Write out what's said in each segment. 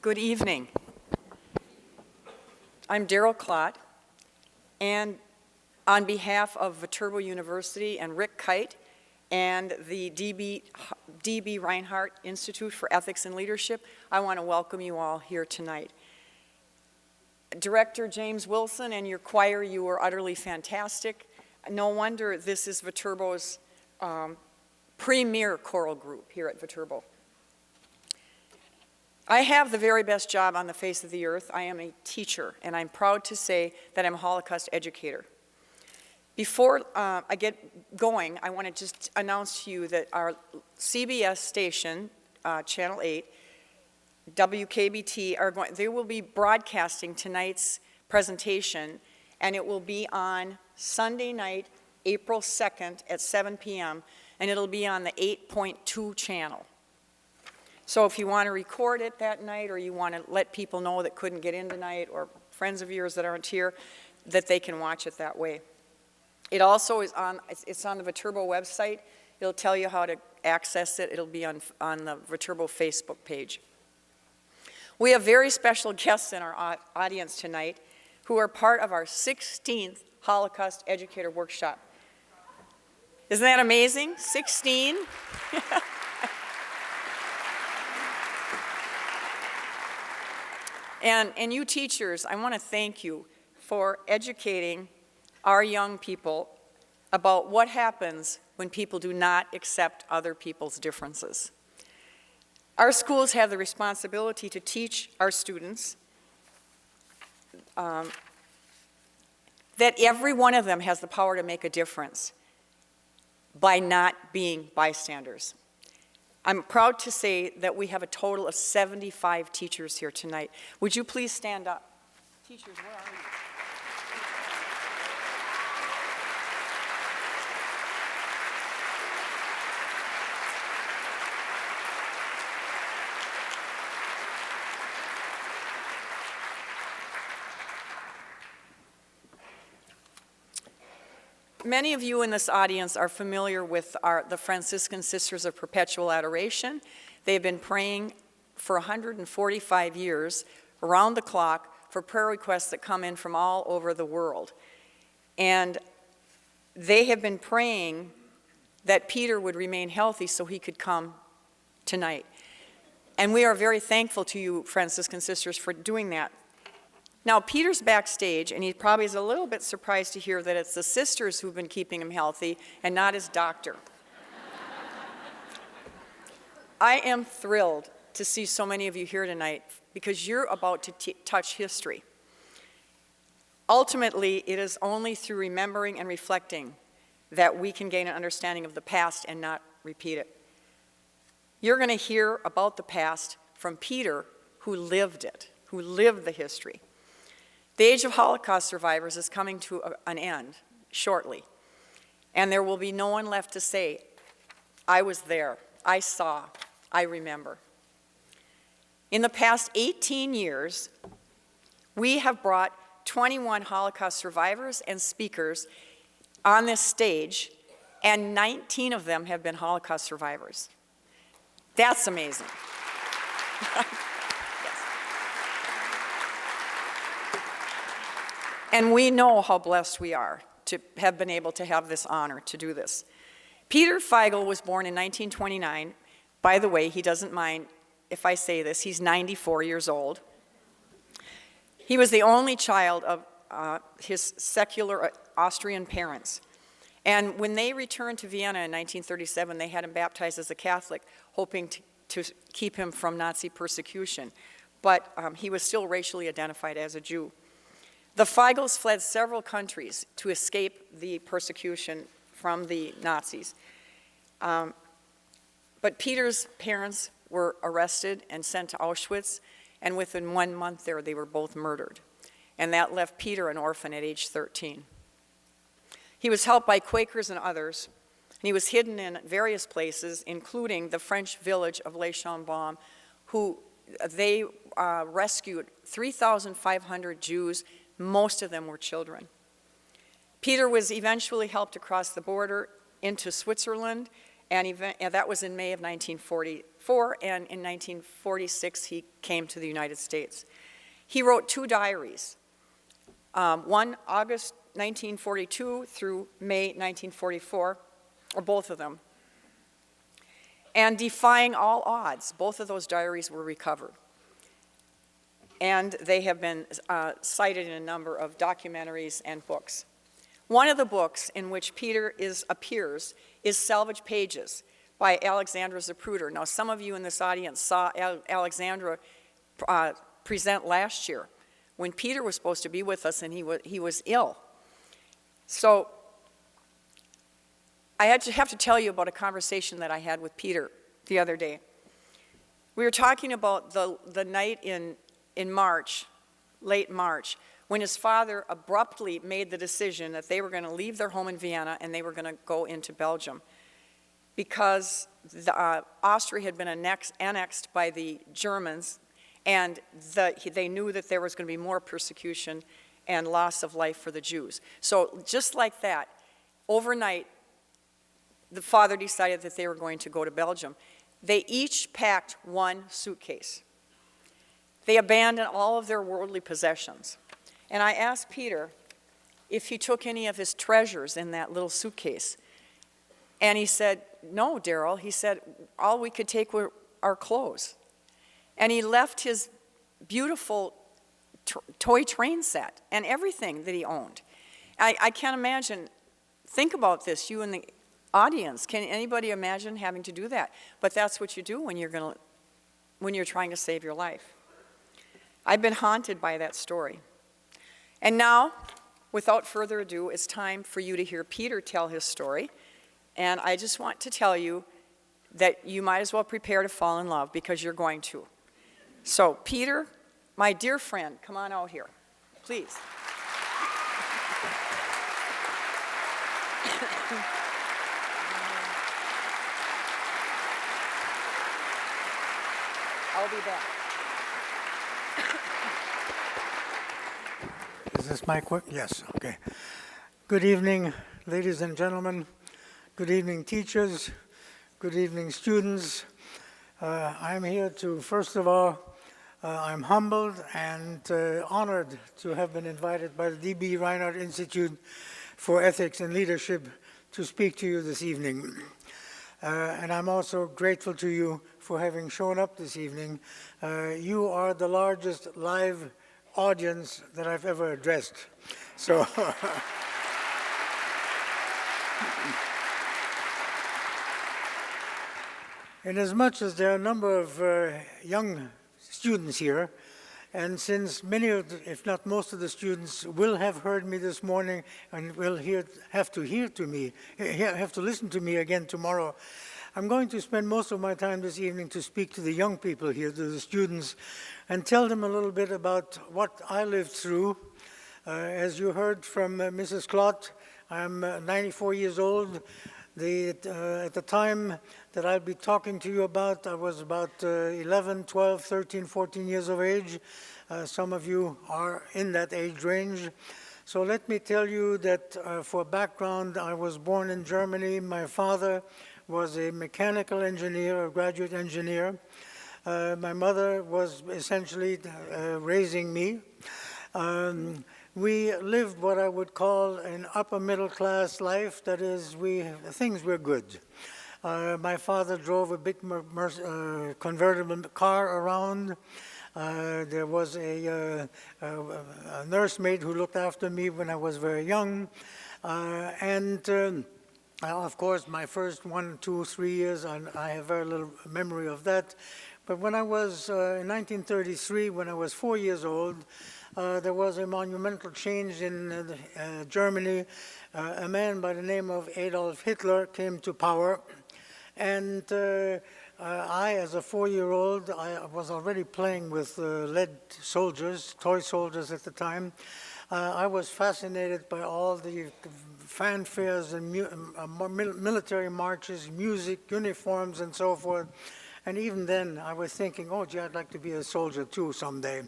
Good evening. I'm Daryl Klott, and on behalf of Viterbo University and Rick Kite and the D.B. Reinhardt Institute for Ethics and Leadership, I want to welcome you all here tonight. Director James Wilson and your choir, you were utterly fantastic. No wonder this is Viterbo's premier choral group here at Viterbo. I have the very best job on the face of the earth. I am a teacher, and I'm proud to say that I'm a Holocaust educator. Before I get going, I want to just announce to you that our CBS station, Channel 8, WKBT, they will be broadcasting tonight's presentation, and it will be on Sunday night, April 2nd at 7 p.m., and it'll be on the 8.2 channel. So if you want to record it that night, or you want to let people know that couldn't get in tonight, or friends of yours that aren't here, that they can watch it that way. It also is it's on the Viterbo website. It'll tell you how to access it. It'll be on the Viterbo Facebook page. We have very special guests in our audience tonight who are part of our 16th Holocaust Educator Workshop. Isn't that amazing? 16? And you teachers, I want to thank you for educating our young people about what happens when people do not accept other people's differences. Our schools have the responsibility to teach our students that every one of them has the power to make a difference by not being bystanders. I'm proud to say that we have a total of 75 teachers here tonight. Would you please stand up? Teachers, where are you? Many of you in this audience are familiar with the Franciscan Sisters of Perpetual Adoration. They've been praying for 145 years around the clock for prayer requests that come in from all over the world. And they have been praying that Peter would remain healthy so he could come tonight. And we are very thankful to you, Franciscan Sisters, for doing that. Now, Peter's backstage, and he probably is a little bit surprised to hear that it's the sisters who've been keeping him healthy and not his doctor. I am thrilled to see so many of you here tonight because you're about to touch history. Ultimately, it is only through remembering and reflecting that we can gain an understanding of the past and not repeat it. You're going to hear about the past from Peter, who lived it, who lived the history. The age of Holocaust survivors is coming to an end shortly, and there will be no one left to say, I was there, I saw, I remember. In the past 18 years, we have brought 21 Holocaust survivors and speakers on this stage, and 19 of them have been Holocaust survivors. That's amazing. And we know how blessed we are to have been able to have this honor to do this. Peter Feigl was born in 1929. By the way, he doesn't mind if I say this, he's 94 years old. He was the only child of his secular Austrian parents. And when they returned to Vienna in 1937, they had him baptized as a Catholic, hoping to keep him from Nazi persecution. But he was still racially identified as a Jew. The Feigls fled several countries to escape the persecution from the Nazis. But Peter's parents were arrested and sent to Auschwitz, and within 1 month there, they were both murdered. And that left Peter an orphan at age 13. He was helped by Quakers and others, and he was hidden in various places, including the French village of Les Chambon, who they rescued 3,500 Jews. Most of them were children. Peter was eventually helped across the border into Switzerland and that was in May of 1944, and in 1946 he came to the United States. He wrote 2 diaries, one August 1942 through May 1944, or both of them. And defying all odds, both of those diaries were recovered. And they have been cited in a number of documentaries and books. One of the books in which Peter appears is Salvage Pages by Alexandra Zapruder. Now, some of you in this audience saw Alexandra present last year when Peter was supposed to be with us and he was ill. So I have to tell you about a conversation that I had with Peter the other day. We were talking about the night in March, late March, when his father abruptly made the decision that they were going to leave their home in Vienna and they were going to go into Belgium because Austria had been annexed by the Germans, and they knew that there was going to be more persecution and loss of life for the Jews. So just like that, overnight, the father decided that they were going to go to Belgium. They each packed 1 suitcase. They abandoned all of their worldly possessions. And I asked Peter if he took any of his treasures in that little suitcase. And he said, no, Daryl. He said, all we could take were our clothes. And he left his beautiful toy train set and everything that he owned. I can't imagine. Think about this, you in the audience. Can anybody imagine having to do that? But that's what you do when you're trying to save your life. I've been haunted by that story. And now, without further ado, it's time for you to hear Peter tell his story. And I just want to tell you that you might as well prepare to fall in love, because you're going to. So, Peter, my dear friend, come on out here, please. I'll be back. Is this mic work? Yes, okay. Good evening, ladies and gentlemen. Good evening, teachers. Good evening, students. I'm here to, first of all, I'm humbled and honored to have been invited by the D.B. Reinhardt Institute for Ethics and Leadership to speak to you this evening. And I'm also grateful to you for having shown up this evening. You are the largest live audience that I've ever addressed. So, inasmuch as there are a number of young students here, and since many of the, if not most of the students will have heard me this morning and will have to listen to me again tomorrow, I'm going to spend most of my time this evening to speak to the young people here, to the students, and tell them a little bit about what I lived through. As you heard from Mrs. Klott, I'm 94 years old. At the time that I'll be talking to you about, I was about 11, 12, 13, 14 years of age. Some of you are in that age range. So let me tell you that for background, I was born in Germany. My father was a mechanical engineer, a graduate engineer. My mother was essentially raising me. We lived what I would call an upper middle class life. That is, things were good. My father drove a big convertible car around. There was a nursemaid who looked after me when I was very young. Of course, my first 1, 2, 3 years, I have very little memory of that. But when I was, in 1933, when I was 4 years old, there was a monumental change in Germany. A man by the name of Adolf Hitler came to power. And I, as a 4-year-old, I was already playing with lead soldiers, toy soldiers at the time. I was fascinated by all the fanfares and military marches, music, uniforms, and so forth. And even then, I was thinking, oh, gee, I'd like to be a soldier too someday.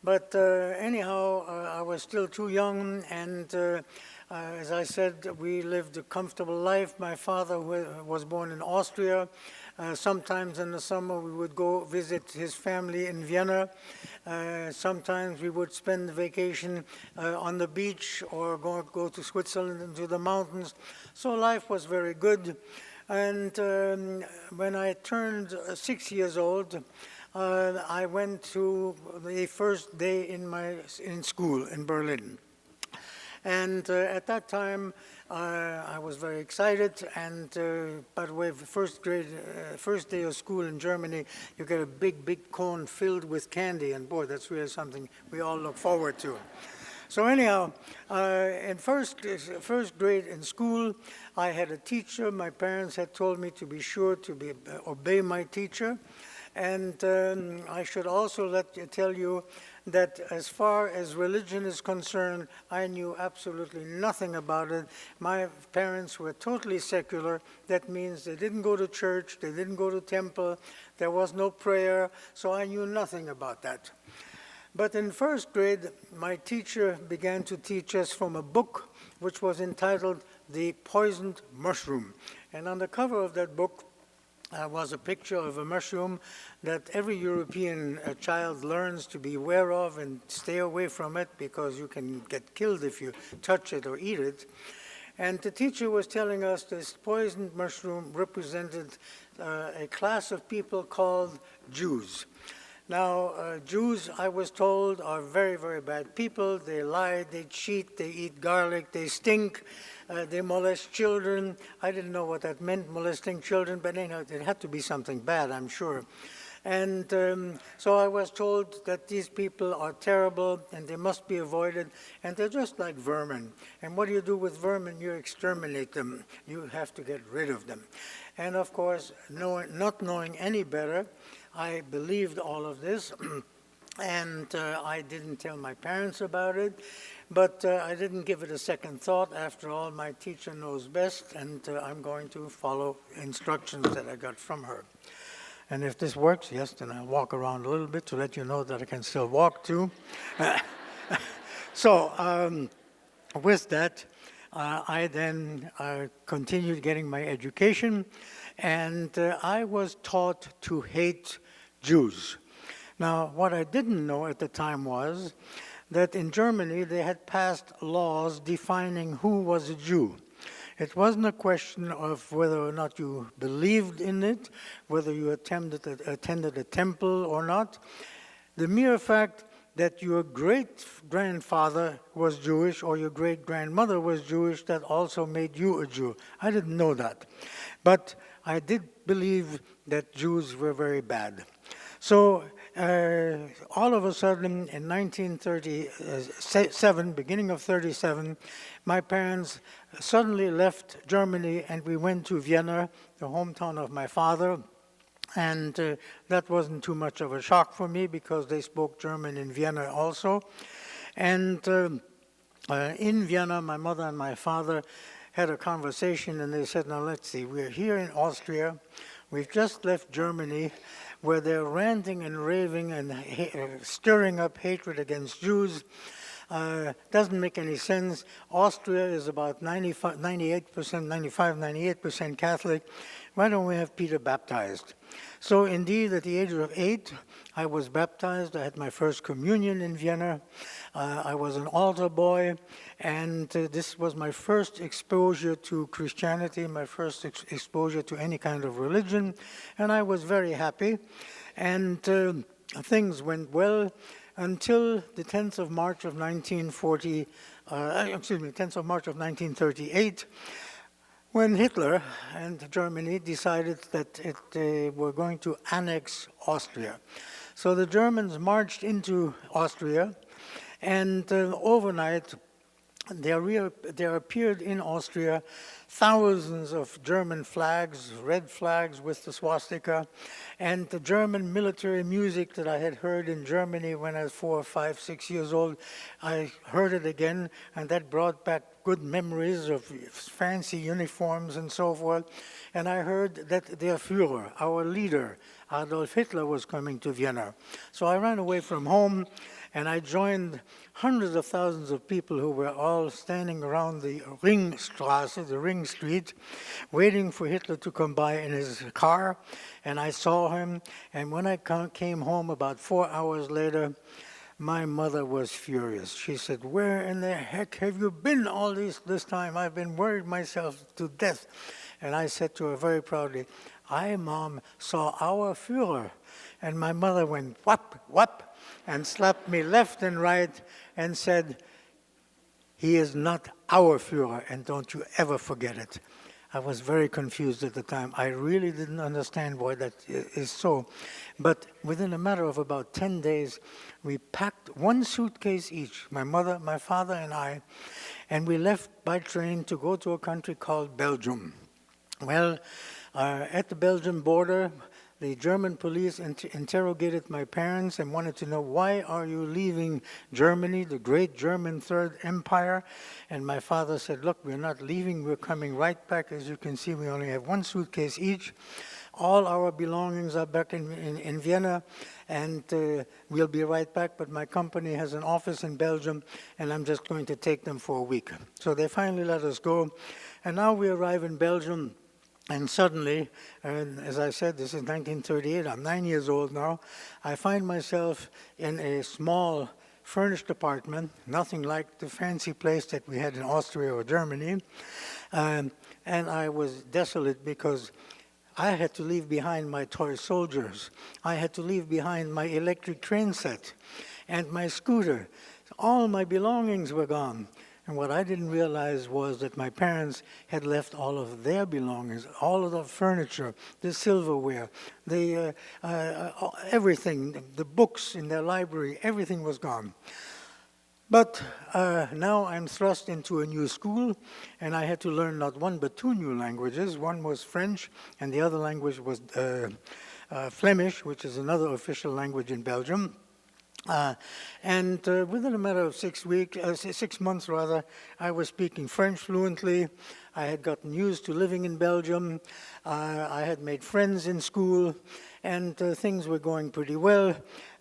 But anyhow, I was still too young, and As I said, we lived a comfortable life. My father was born in Austria. Sometimes in the summer we would go visit his family in Vienna. Sometimes we would spend the vacation on the beach or go to Switzerland and to the mountains. So life was very good. And when I turned 6 years old, I went to the first day in school in Berlin. And at that time, I was very excited. And by the way, first day of school in Germany, you get a big cone filled with candy. And boy, that's really something we all look forward to. So anyhow, in first grade in school, I had a teacher. My parents had told me to be sure to obey my teacher. And I should also tell you that as far as religion is concerned, I knew absolutely nothing about it. My parents were totally secular. That means they didn't go to church, they didn't go to temple, there was no prayer, so I knew nothing about that. But in first grade, my teacher began to teach us from a book which was entitled The Poisoned Mushroom. And on the cover of that book was a picture of a mushroom that every European child learns to be aware of and stay away from it because you can get killed if you touch it or eat it. And the teacher was telling us this poisoned mushroom represented a class of people called Jews. Now, Jews, I was told, are very bad people. They lie, they cheat, they eat garlic, they stink, they molest children. I didn't know what that meant, molesting children, but anyhow, it had to be something bad, I'm sure. And so I was told that these people are terrible and they must be avoided, and they're just like vermin. And what do you do with vermin? You exterminate them. You have to get rid of them. And of course, not knowing any better, I believed all of this, and I didn't tell my parents about it, but I didn't give it a second thought. After all, my teacher knows best, and I'm going to follow instructions that I got from her. And if this works, yes, then I'll walk around a little bit to let you know that I can still walk too. So with that, I then continued getting my education, and I was taught to hate Jews. Now, what I didn't know at the time was that in Germany they had passed laws defining who was a Jew. It wasn't a question of whether or not you believed in it, whether you attended a temple or not. The mere fact that your great-grandfather was Jewish or your great-grandmother was Jewish, that also made you a Jew. I didn't know that. But I did believe that Jews were very bad. So all of a sudden, in 1937, beginning of 37, my parents suddenly left Germany and we went to Vienna, the hometown of my father. And that wasn't too much of a shock for me because they spoke German in Vienna also. And in Vienna, my mother and my father had a conversation and they said, now let's see, we're here in Austria. We've just left Germany where they're ranting and raving and stirring up hatred against Jews. Doesn't make any sense. Austria is about 98% Catholic. Why don't we have Peter baptized? So indeed, at the age of 8, I was baptized. I had my first communion in Vienna. I was an altar boy, and this was my first exposure to Christianity, my first exposure to any kind of religion, and I was very happy. And things went well until the 10th of March of 1938, when Hitler and Germany decided that they were going to annex Austria. So the Germans marched into Austria, and overnight there appeared in Austria thousands of German flags, red flags with the swastika, and the German military music that I had heard in Germany when I was 4, 5, 6 years old. I heard it again, and that brought back good memories of fancy uniforms and so forth. And I heard that their Führer, our leader, Adolf Hitler, was coming to Vienna. So I ran away from home, and I joined hundreds of thousands of people who were all standing around the Ringstraße, the Ring Street, waiting for Hitler to come by in his car. And I saw him, and when I came home about 4 hours later, my mother was furious. She said, "Where in the heck have you been all this time? I've been worried myself to death." And I said to her very proudly, "I, Mom, saw our Führer." And my mother went, "Whap, whap," and slapped me left and right and said, "He is not our Führer, and don't you ever forget it." I was very confused at the time. I really didn't understand why that is so. But within a matter of about 10 days, we packed one suitcase each, my mother, my father, and I, and we left by train to go to a country called Belgium. Well, at the Belgian border, the German police interrogated my parents and wanted to know, "Why are you leaving Germany, the great German Third Empire?" And my father said, "Look, we're not leaving, we're coming right back. As you can see, we only have one suitcase each. All our belongings are back in Vienna, and we'll be right back, but my company has an office in Belgium, and I'm just going to take them for a week." So they finally let us go, and now we arrive in Belgium. And suddenly, as I said, this is 1938, I'm 9 years old now, I find myself in a small furnished apartment, nothing like the fancy place that we had in Austria or Germany. And I was desolate because I had to leave behind my toy soldiers. I had to leave behind my electric train set and my scooter. All my belongings were gone. And what I didn't realize was that my parents had left all of their belongings, all of the furniture, the silverware, the everything, the books in their library, everything was gone. But now I'm thrust into a new school, and I had to learn not one but two new languages. One was French, and the other language was Flemish, which is another official language in Belgium. And within a matter of 6 months, I was speaking French fluently. I had gotten used to living in Belgium. I had made friends in school, and things were going pretty well.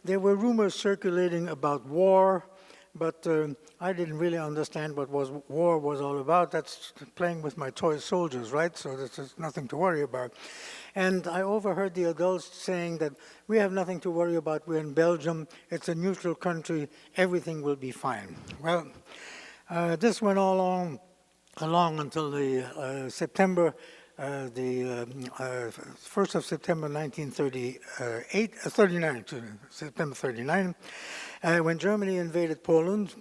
There were rumors circulating about war, but I didn't really understand what war was all about. That's playing with my toy soldiers, right? So there's nothing to worry about. And I overheard the adults saying that we have nothing to worry about. We're in Belgium. It's a neutral country. Everything will be fine. Well, this went along until the September, the 1st of September 39, September 39, when Germany invaded Poland.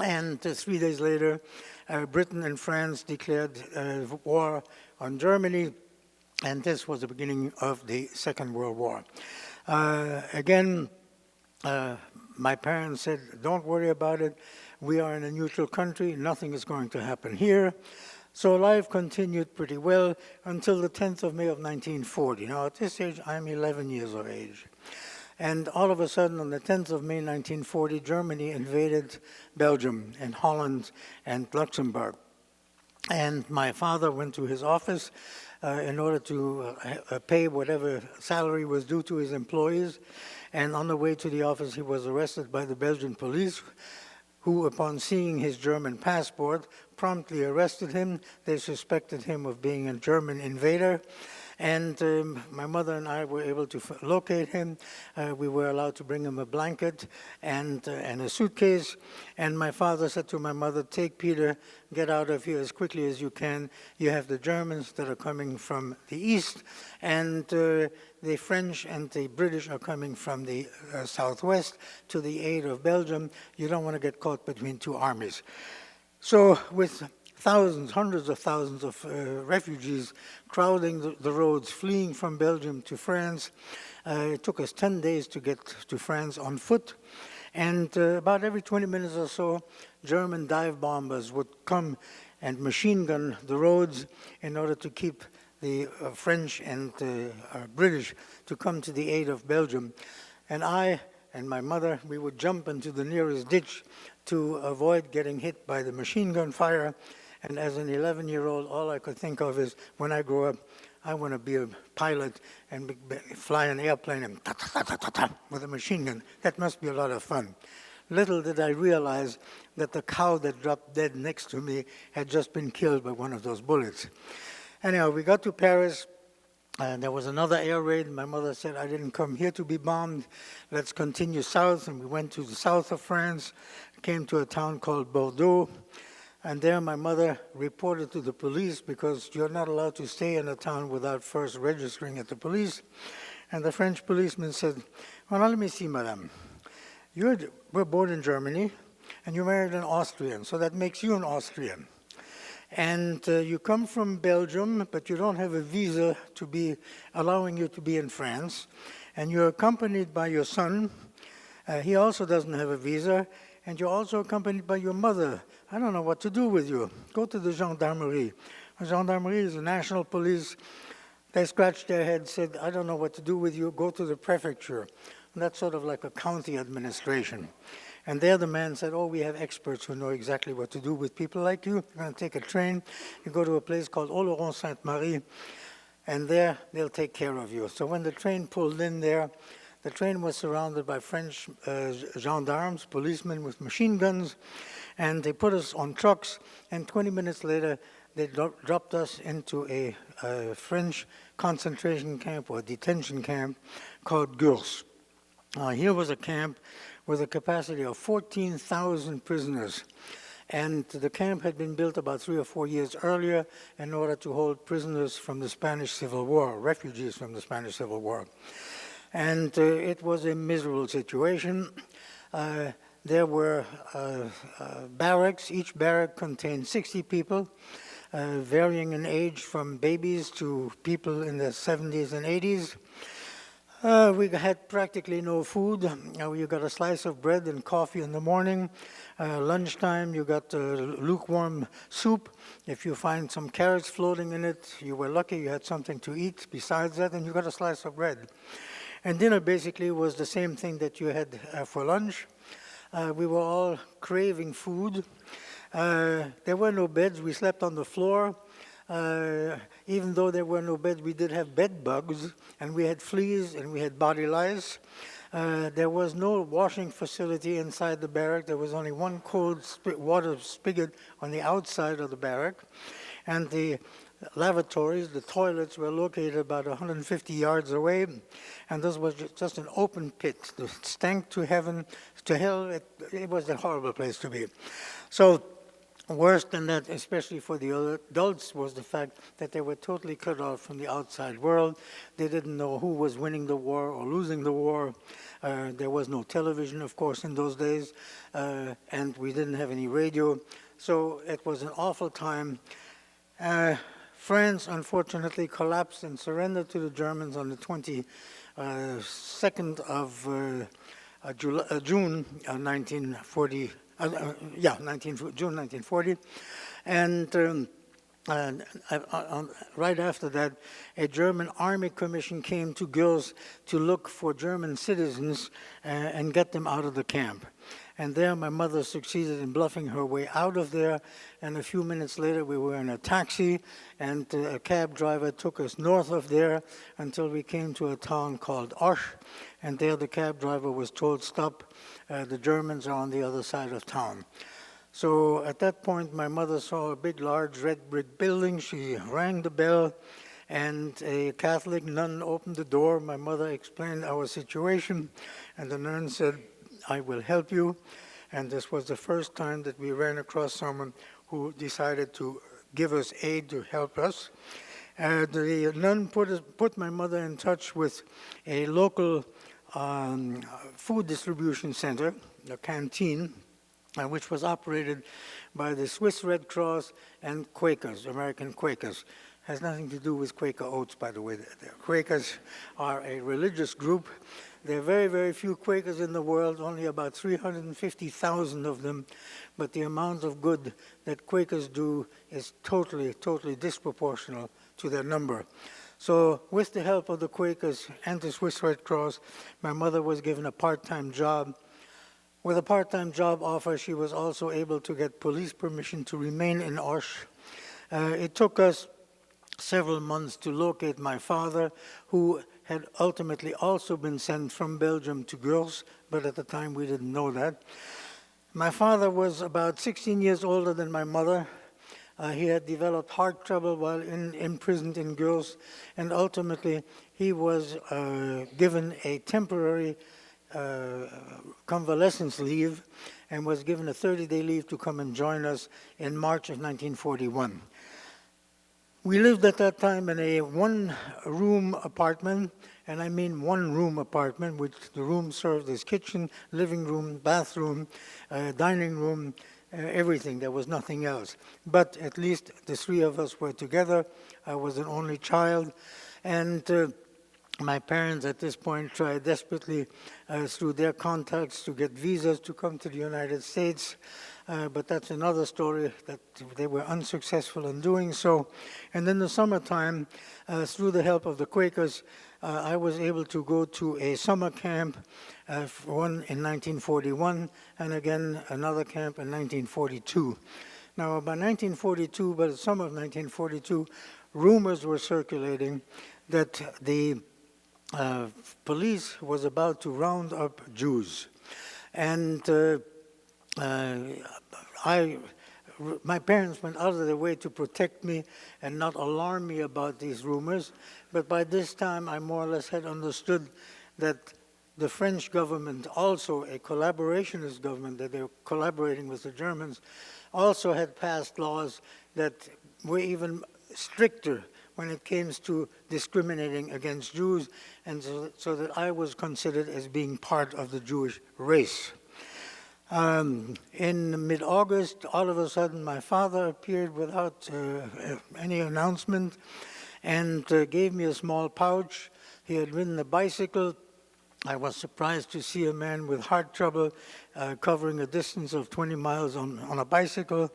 And 3 days later, Britain and France declared war on Germany. And this was the beginning of the Second World War. Again, my parents said, "Don't worry about it. We are in a neutral country. Nothing is going to happen here." So life continued pretty well until the 10th of May of 1940. Now, at this age, I'm 11 years of age. And all of a sudden, on the 10th of May 1940, Germany invaded Belgium and Holland and Luxembourg. And my father went to his office in order to pay whatever salary was due to his employees. And on the way to the office, he was arrested by the Belgian police, who, upon seeing his German passport, promptly arrested him. They suspected him of being a German invader. And my mother and I were able to locate him. We were allowed to bring him a blanket and a suitcase. And my father said to my mother, "Take Peter, get out of here as quickly as you can. You have the Germans that are coming from the east, and the French and the British are coming from the southwest to the aid of Belgium. You don't want to get caught between two armies." So with thousands, hundreds of thousands of refugees crowding the roads, fleeing from Belgium to France. It took us 10 days to get to France on foot. And about every 20 minutes or so, German dive bombers would come and machine gun the roads in order to keep the French and British to come to the aid of Belgium. And I and my mother, we would jump into the nearest ditch to avoid getting hit by the machine gun fire. And as an 11-year-old, all I could think of is, when I grow up, I want to be a pilot and fly an airplane and ta-ta-ta-ta-ta with a machine gun. That must be a lot of fun. Little did I realize that the cow that dropped dead next to me had just been killed by one of those bullets. Anyhow, we got to Paris, and there was another air raid. My mother said, I didn't come here to be bombed. Let's continue south. And we went to the south of France, came to a town called Bordeaux. And there my mother reported to the police, because you're not allowed to stay in a town without first registering at the police. And the French policeman said, well, now let me see, madame. You were born in Germany, and you married an Austrian, so that makes you an Austrian. And you come from Belgium, but you don't have a visa to be allowing you to be in France. And you're accompanied by your son. He also doesn't have a visa. And you're also accompanied by your mother. I don't know what to do with you. Go to the gendarmerie. The gendarmerie is the national police. They scratched their heads, said, I don't know what to do with you. Go to the prefecture. And that's sort of like a county administration. And there the man said, oh, we have experts who know exactly what to do with people like you. You're going to take a train. You go to a place called Oloron-Sainte-Marie, and there they'll take care of you. So when the train pulled in there, the train was surrounded by French gendarmes, policemen with machine guns, and they put us on trucks, and 20 minutes later, they dropped us into a French concentration camp or detention camp called Gurs. Here was a camp with a capacity of 14,000 prisoners. And the camp had been built about 3 or 4 years earlier in order to hold prisoners from the Spanish Civil War, refugees from the Spanish Civil War. And it was a miserable situation. There were barracks. Each barrack contained 60 people, varying in age from babies to people in their 70s and 80s. We had practically no food. You got a slice of bread and coffee in the morning. Lunchtime, you got lukewarm soup. If you find some carrots floating in it, you were lucky you had something to eat besides that, and you got a slice of bread. And dinner basically was the same thing that you had for lunch. We were all craving food. There were no beds. We slept on the floor. Even though there were no beds, we did have bed bugs, and we had fleas, and we had body lice. There was no washing facility inside the barrack. There was only one cold water spigot on the outside of the barrack. And the lavatories, the toilets, were located about 150 yards away. And this was just an open pit. It stank to heaven, to hell. It was a horrible place to be. So, worse than that, especially for the adults, was the fact that they were totally cut off from the outside world. They didn't know who was winning the war or losing the war. There was no television, of course, in those days, and we didn't have any radio. So it was an awful time. France, unfortunately, collapsed and surrendered to the Germans on the 22nd of June 1940. June 1940, and right after that, a German army commission came to Gurs to look for German citizens and get them out of the camp. And there my mother succeeded in bluffing her way out of there, and a few minutes later we were in a taxi, and a cab driver took us north of there until we came to a town called Osh, and there the cab driver was told, stop, the Germans are on the other side of town. So at that point my mother saw a big, large red brick building. She rang the bell, and a Catholic nun opened the door. My mother explained our situation, and the nun said, I will help you. And this was the first time that we ran across someone who decided to give us aid to help us. The nun put my mother in touch with a local food distribution center, a canteen, which was operated by the Swiss Red Cross and Quakers, American Quakers. has nothing to do with Quaker Oats, by the way. The Quakers are a religious group. There are very, very few Quakers in the world, only about 350,000 of them, but the amount of good that Quakers do is totally, totally disproportional to their number. So with the help of the Quakers and the Swiss Red Cross, my mother was given a part-time job. With a part-time job offer, she was also able to get police permission to remain in Osh. It took us several months to locate my father, who had ultimately also been sent from Belgium to Gurs, but at the time we didn't know that. My father was about 16 years older than my mother. He had developed heart trouble while imprisoned in Gurs, and ultimately he was given a temporary convalescence leave and was given a 30-day leave to come and join us in March of 1941. We lived at that time in a one-room apartment, and I mean one-room apartment, which the room served as kitchen, living room, bathroom, dining room, everything. There was nothing else. But at least the three of us were together. I was an only child, and my parents at this point tried desperately through their contacts to get visas to come to the United States. But that's another story, that they were unsuccessful in doing so. And in the summertime, through the help of the Quakers, I was able to go to a summer camp, one in 1941, and again another camp in 1942. Now, by 1942, by the summer of 1942, rumors were circulating that the police was about to round up Jews. And my parents went out of their way to protect me and not alarm me about these rumors. But by this time, I more or less had understood that the French government, also a collaborationist government, that they were collaborating with the Germans, also had passed laws that were even stricter when it came to discriminating against Jews, and so that I was considered as being part of the Jewish race. In mid-August, all of a sudden, my father appeared without any announcement and gave me a small pouch. He had ridden a bicycle. I was surprised to see a man with heart trouble covering a distance of 20 miles on a bicycle.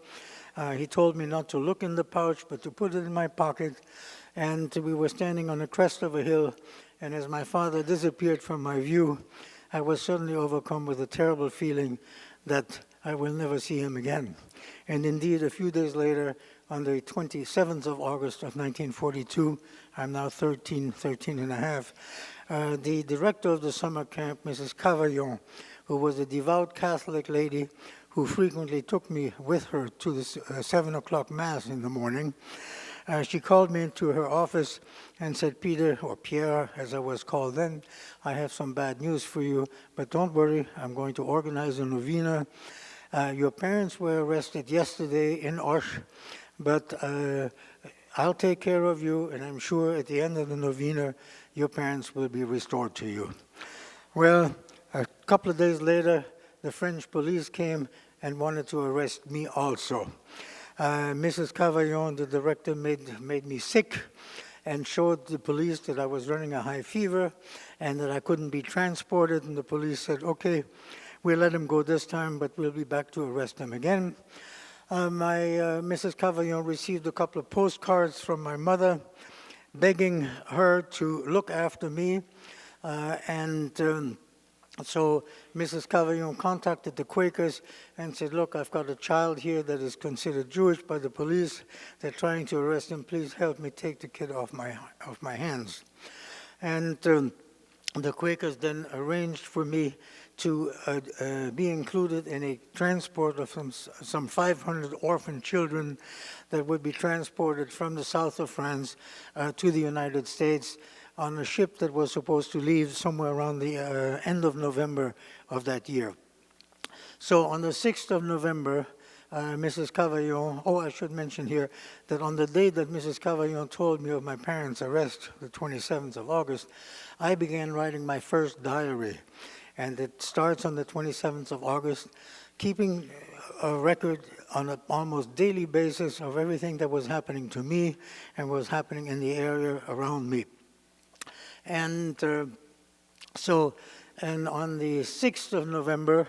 He told me not to look in the pouch, but to put it in my pocket. And we were standing on the crest of a hill, and as my father disappeared from my view, I was suddenly overcome with a terrible feeling that I will never see him again. And indeed, a few days later, on the 27th of August of 1942, I'm now 13 and a half, the director of the summer camp, Mrs. Cavaillon, who was a devout Catholic lady who frequently took me with her to the 7 o'clock Mass in the morning, she called me into her office and said, "Peter," or Pierre, as I was called then, "I have some bad news for you, but don't worry, I'm going to organize a novena. Your parents were arrested yesterday in Osh, but I'll take care of you, and I'm sure at the end of the novena, your parents will be restored to you." Well, a couple of days later, the French police came and wanted to arrest me also. Mrs. Cavaillon, the director, made me sick and showed the police that I was running a high fever and that I couldn't be transported. And the police said, "Okay, we'll let him go this time, but we'll be back to arrest him again." Mrs. Cavaillon received a couple of postcards from my mother begging her to look after me. So Mrs. Cavaillon contacted the Quakers and said, "Look, I've got a child here that is considered Jewish by the police. They're trying to arrest him. Please help me take the kid off my hands." And the Quakers then arranged for me to be included in a transport of some 500 orphan children that would be transported from the south of France to the United States on a ship that was supposed to leave somewhere around the end of November of that year. So on the 6th of November, Mrs. Cavaillon, I should mention here that on the day that Mrs. Cavaillon told me of my parents' arrest, the 27th of August, I began writing my first diary. And it starts on the 27th of August, keeping a record on an almost daily basis of everything that was happening to me and was happening in the area around me. And and on the 6th of November,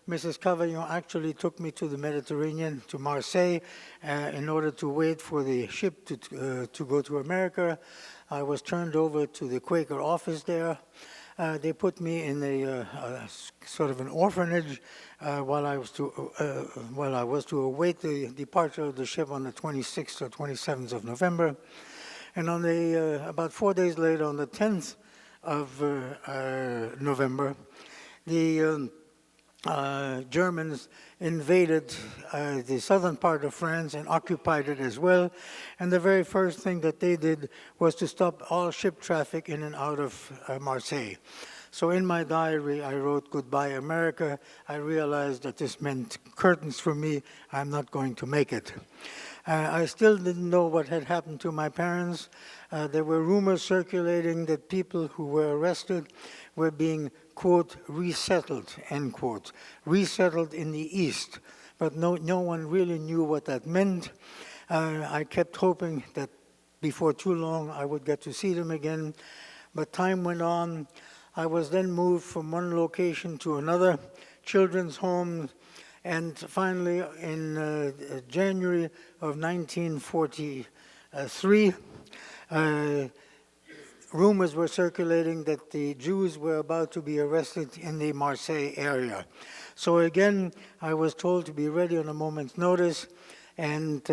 Mrs. Cavaillon actually took me to the Mediterranean, to Marseille, in order to wait for the ship to go to America. I was turned over to the Quaker office there. They put me in a sort of an orphanage while I was to await the departure of the ship on the 26th or 27th of November. And on the about 4 days later, on the 10th of November, the Germans invaded the southern part of France and occupied it as well. And the very first thing that they did was to stop all ship traffic in and out of Marseille. So in my diary, I wrote, "Goodbye, America." I realized that this meant curtains for me. I'm not going to make it. I still didn't know what had happened to my parents. There were rumors circulating that people who were arrested were being, quote, resettled, end quote, resettled in the East. But no one really knew what that meant. I kept hoping that before too long I would get to see them again. But time went on. I was then moved from one location to another, children's homes, and finally in January of 1943, rumors were circulating that the Jews were about to be arrested in the Marseille area. So again, I was told to be ready on a moment's notice, and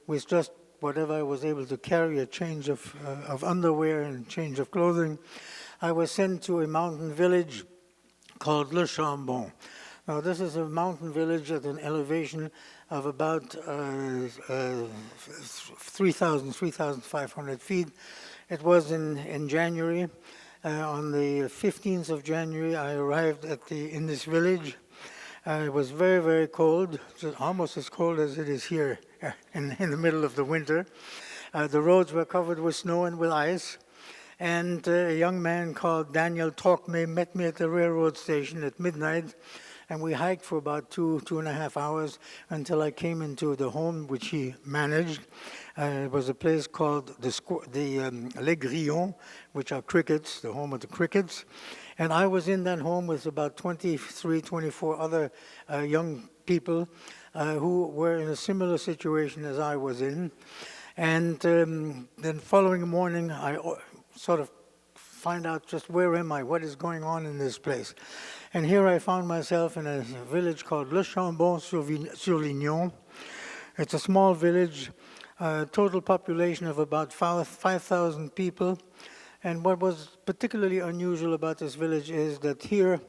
with just whatever I was able to carry, a change of underwear and change of clothing, I was sent to a mountain village called Le Chambon. Now, this is a mountain village at an elevation of about 3,500 feet. It was in January. On the 15th of January, I arrived in this village. It was very, very cold, almost as cold as it is here in the middle of the winter. The roads were covered with snow and with ice. And a young man called Daniel Torkme met me at the railroad station at midnight. And we hiked for about two and a half hours until I came into the home which he managed. It was a place called Les Grillons, which are crickets, the home of the crickets. And I was in that home with about 23, 24 other young people who were in a similar situation as I was in. And then following morning, I sort of find out just where am I, what is going on in this place. And here I found myself in a village called Le Chambon-sur-Lignon. It's a small village, total population of about 5,000 people. And what was particularly unusual about this village is that here,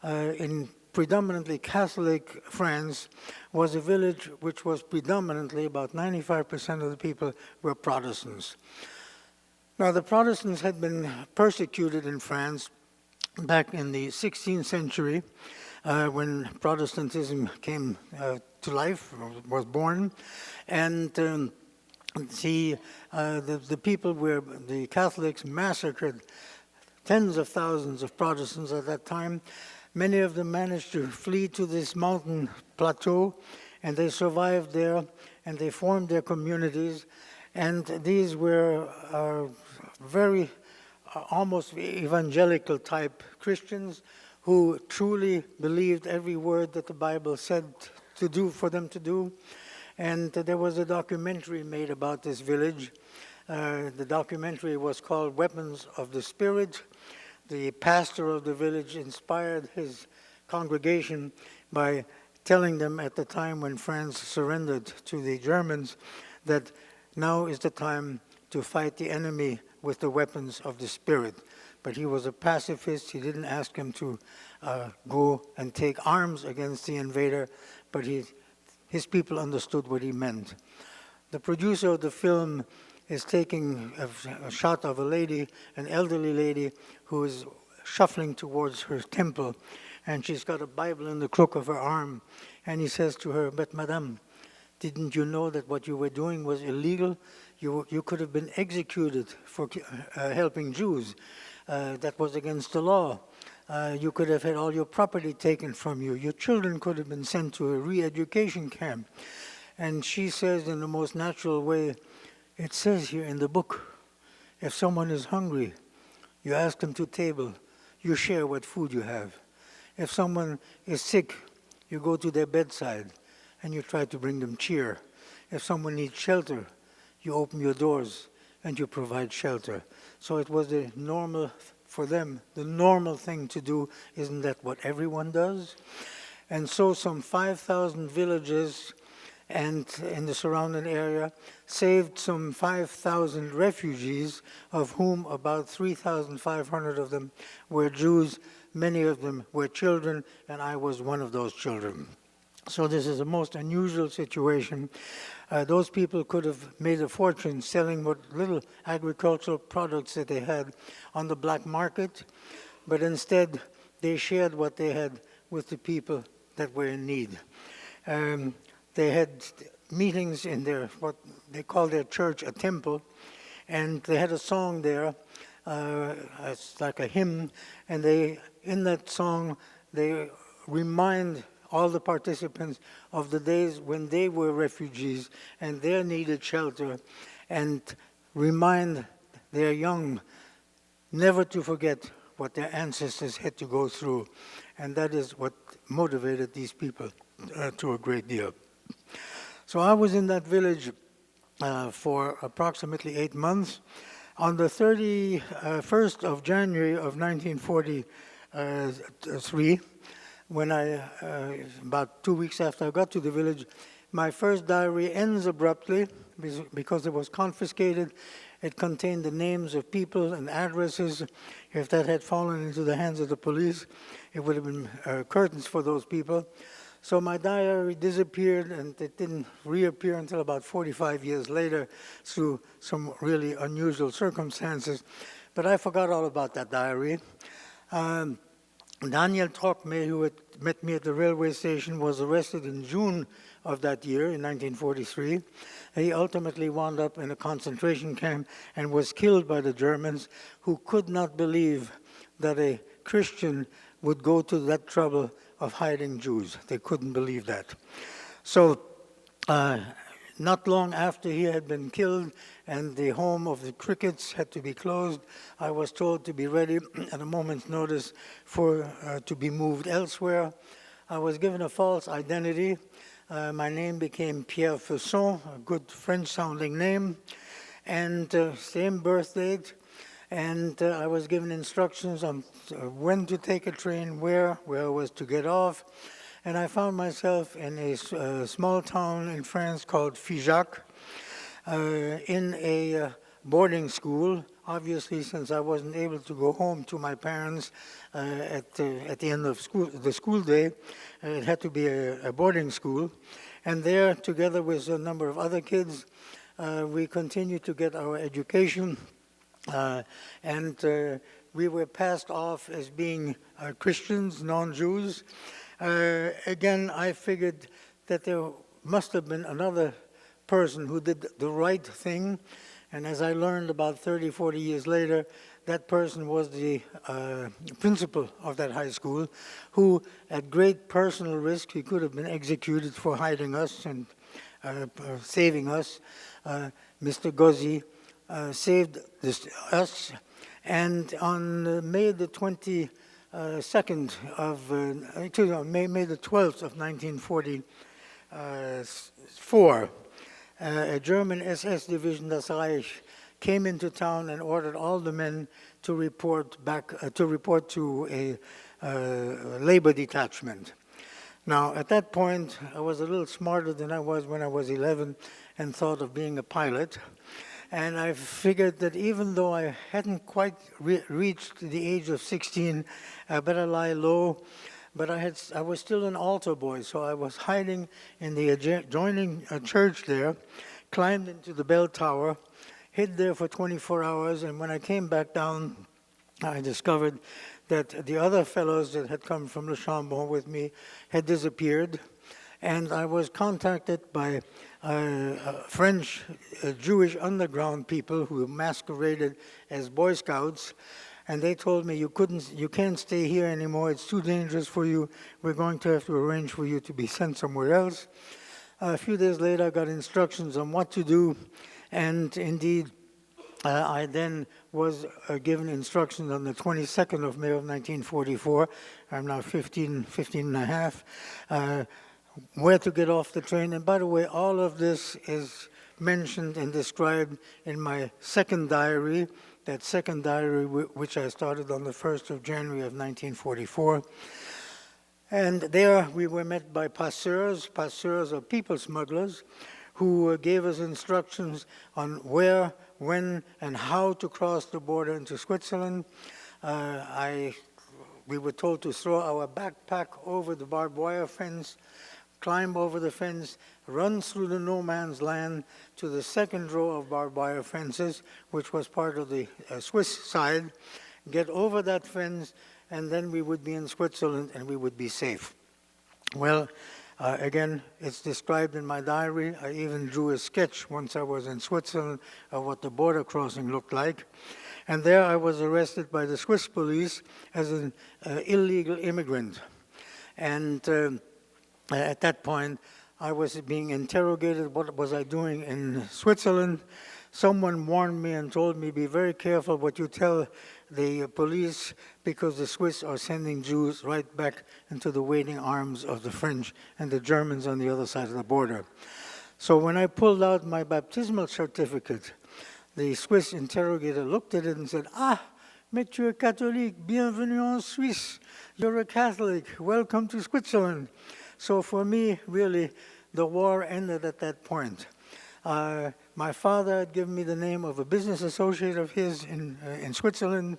in predominantly Catholic France, was a village which was predominantly, about 95% of the people were Protestants. Now, the Protestants had been persecuted in France back in the 16th century when Protestantism came to life, was born. And the people the Catholics massacred tens of thousands of Protestants at that time. Many of them managed to flee to this mountain plateau, and they survived there, and they formed their communities. And these were very almost evangelical type Christians who truly believed every word that the Bible said to do for them to do. And there was a documentary made about this village. The documentary was called Weapons of the Spirit. The pastor of the village inspired his congregation by telling them at the time when France surrendered to the Germans that now is the time to fight the enemy with the weapons of the Spirit. But he was a pacifist. He didn't ask him to go and take arms against the invader, but his people understood what he meant. The producer of the film is taking a shot of a lady, an elderly lady, who is shuffling towards her temple, and she's got a Bible in the crook of her arm. And he says to her, "But madame, didn't you know that what you were doing was illegal? You could have been executed for helping Jews. That was against the law." You could have had all your property taken from you. Your children could have been sent to a re-education camp. And she says in the most natural way, it says here in the book, if someone is hungry, you ask them to table, you share what food you have. If someone is sick, you go to their bedside and you try to bring them cheer. If someone needs shelter, you open your doors and you provide shelter. So it was the normal, for them, the normal thing to do. Isn't that what everyone does? And so some 5,000 villages and in the surrounding area saved some 5,000 refugees, of whom about 3,500 of them were Jews. Many of them were children, and I was one of those children. So this is a most unusual situation. Those people could have made a fortune selling what little agricultural products that they had on the black market, but instead they shared what they had with the people that were in need. They had meetings in their, what they call their church, a temple, and they had a song there, it's like a hymn, and they, in that song, they remind all the participants of the days when they were refugees and they needed shelter, and remind their young never to forget what their ancestors had to go through. And that is what motivated these people to a great deal. So I was in that village for approximately 8 months. On the 31st of January of 1943, when about 2 weeks after I got to the village, my first diary ends abruptly because it was confiscated. It contained the names of people and addresses. If that had fallen into the hands of the police, it would have been curtains for those people. So my diary disappeared, and it didn't reappear until about 45 years later through some really unusual circumstances. But I forgot all about that diary. Daniel Trocme, who had met me at the railway station, was arrested in June of that year, in 1943. He ultimately wound up in a concentration camp and was killed by the Germans, who could not believe that a Christian would go to that trouble of hiding Jews. They couldn't believe that. So not long after he had been killed and the home of the Crickets had to be closed, I was told to be ready at a moment's notice to be moved elsewhere. I was given a false identity. My name became Pierre Fesson, a good French-sounding name, and same birth date. And I was given instructions on when to take a train, where I was to get off. And I found myself in a small town in France called Feigl, in a boarding school. Obviously, since I wasn't able to go home to my parents at the end of the school day, it had to be a boarding school. And there, together with a number of other kids, we continued to get our education. And we were passed off as being Christians, non-Jews. Again, I figured that there must have been another person who did the right thing. And as I learned about 30, 40 years later, that person was the principal of that high school, who, at great personal risk, he could have been executed for hiding us and saving us. Mr. Gozzi saved us, and on May the 22nd of, May the 12th of 1944, a German SS division, das Reich, came into town and ordered all the men to report to a labor detachment. Now, at that point, I was a little smarter than I was when I was 11 and thought of being a pilot. And I figured that even though I hadn't quite reached the age of 16, I better lie low. But I was still an altar boy, so I was hiding in the adjoining church there, climbed into the bell tower, hid there for 24 hours, and when I came back down, I discovered that the other fellows that had come from Le Chambon with me had disappeared, and I was contacted by French Jewish underground people who masqueraded as Boy Scouts, And they told me, you can't stay here anymore, it's too dangerous for you, we're going to have to arrange for you to be sent somewhere else. A few days later, I got instructions on what to do, and indeed, I then was given instructions on the 22nd of May of 1944, I'm now 15 and a half, where to get off the train. And by the way, all of this is mentioned and described in my second diary, that second diary which I started on the 1st of January of 1944. And there we were met by passeurs or people smugglers, who gave us instructions on where, when, and how to cross the border into Switzerland. We were told to throw our backpack over the barbed wire fence, climb over the fence, run through the no man's land to the second row of barbed wire fences, which was part of the Swiss side, get over that fence, and then we would be in Switzerland and we would be safe. Well, again, it's described in my diary. I even drew a sketch once I was in Switzerland of what the border crossing looked like. And there I was arrested by the Swiss police as an illegal immigrant. And at that point, I was being interrogated. What was I doing in Switzerland? Someone warned me and told me, be very careful what you tell the police, because the Swiss are sending Jews right back into the waiting arms of the French and the Germans on the other side of the border. So when I pulled out my baptismal certificate, the Swiss interrogator looked at it and said, "Ah, mais tu es catholique, bienvenue en Suisse. You're a Catholic, welcome to Switzerland." So for me, really, the war ended at that point. My father had given me the name of a business associate of his in Switzerland.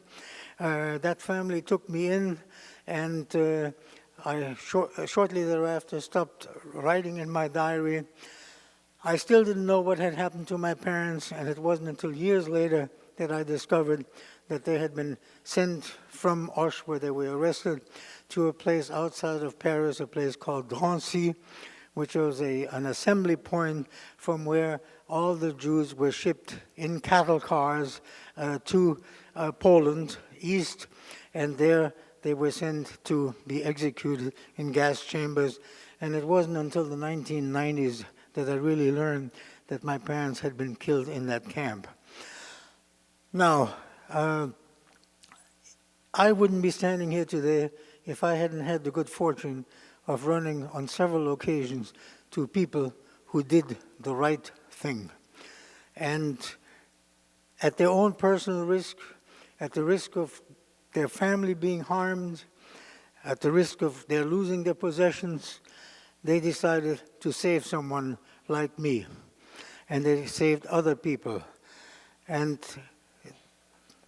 That family took me in, and I shortly thereafter stopped writing in my diary. I still didn't know what had happened to my parents, and it wasn't until years later that I discovered that they had been sent from Auch, where they were arrested, to a place outside of Paris, a place called Drancy, which was an assembly point from where all the Jews were shipped in cattle cars to Poland, east, and there they were sent to be executed in gas chambers. And it wasn't until the 1990s that I really learned that my parents had been killed in that camp. Now, I wouldn't be standing here today if I hadn't had the good fortune of running on several occasions to people who did the right thing. And at their own personal risk, at the risk of their family being harmed, at the risk of their losing their possessions, they decided to save someone like me. And they saved other people. And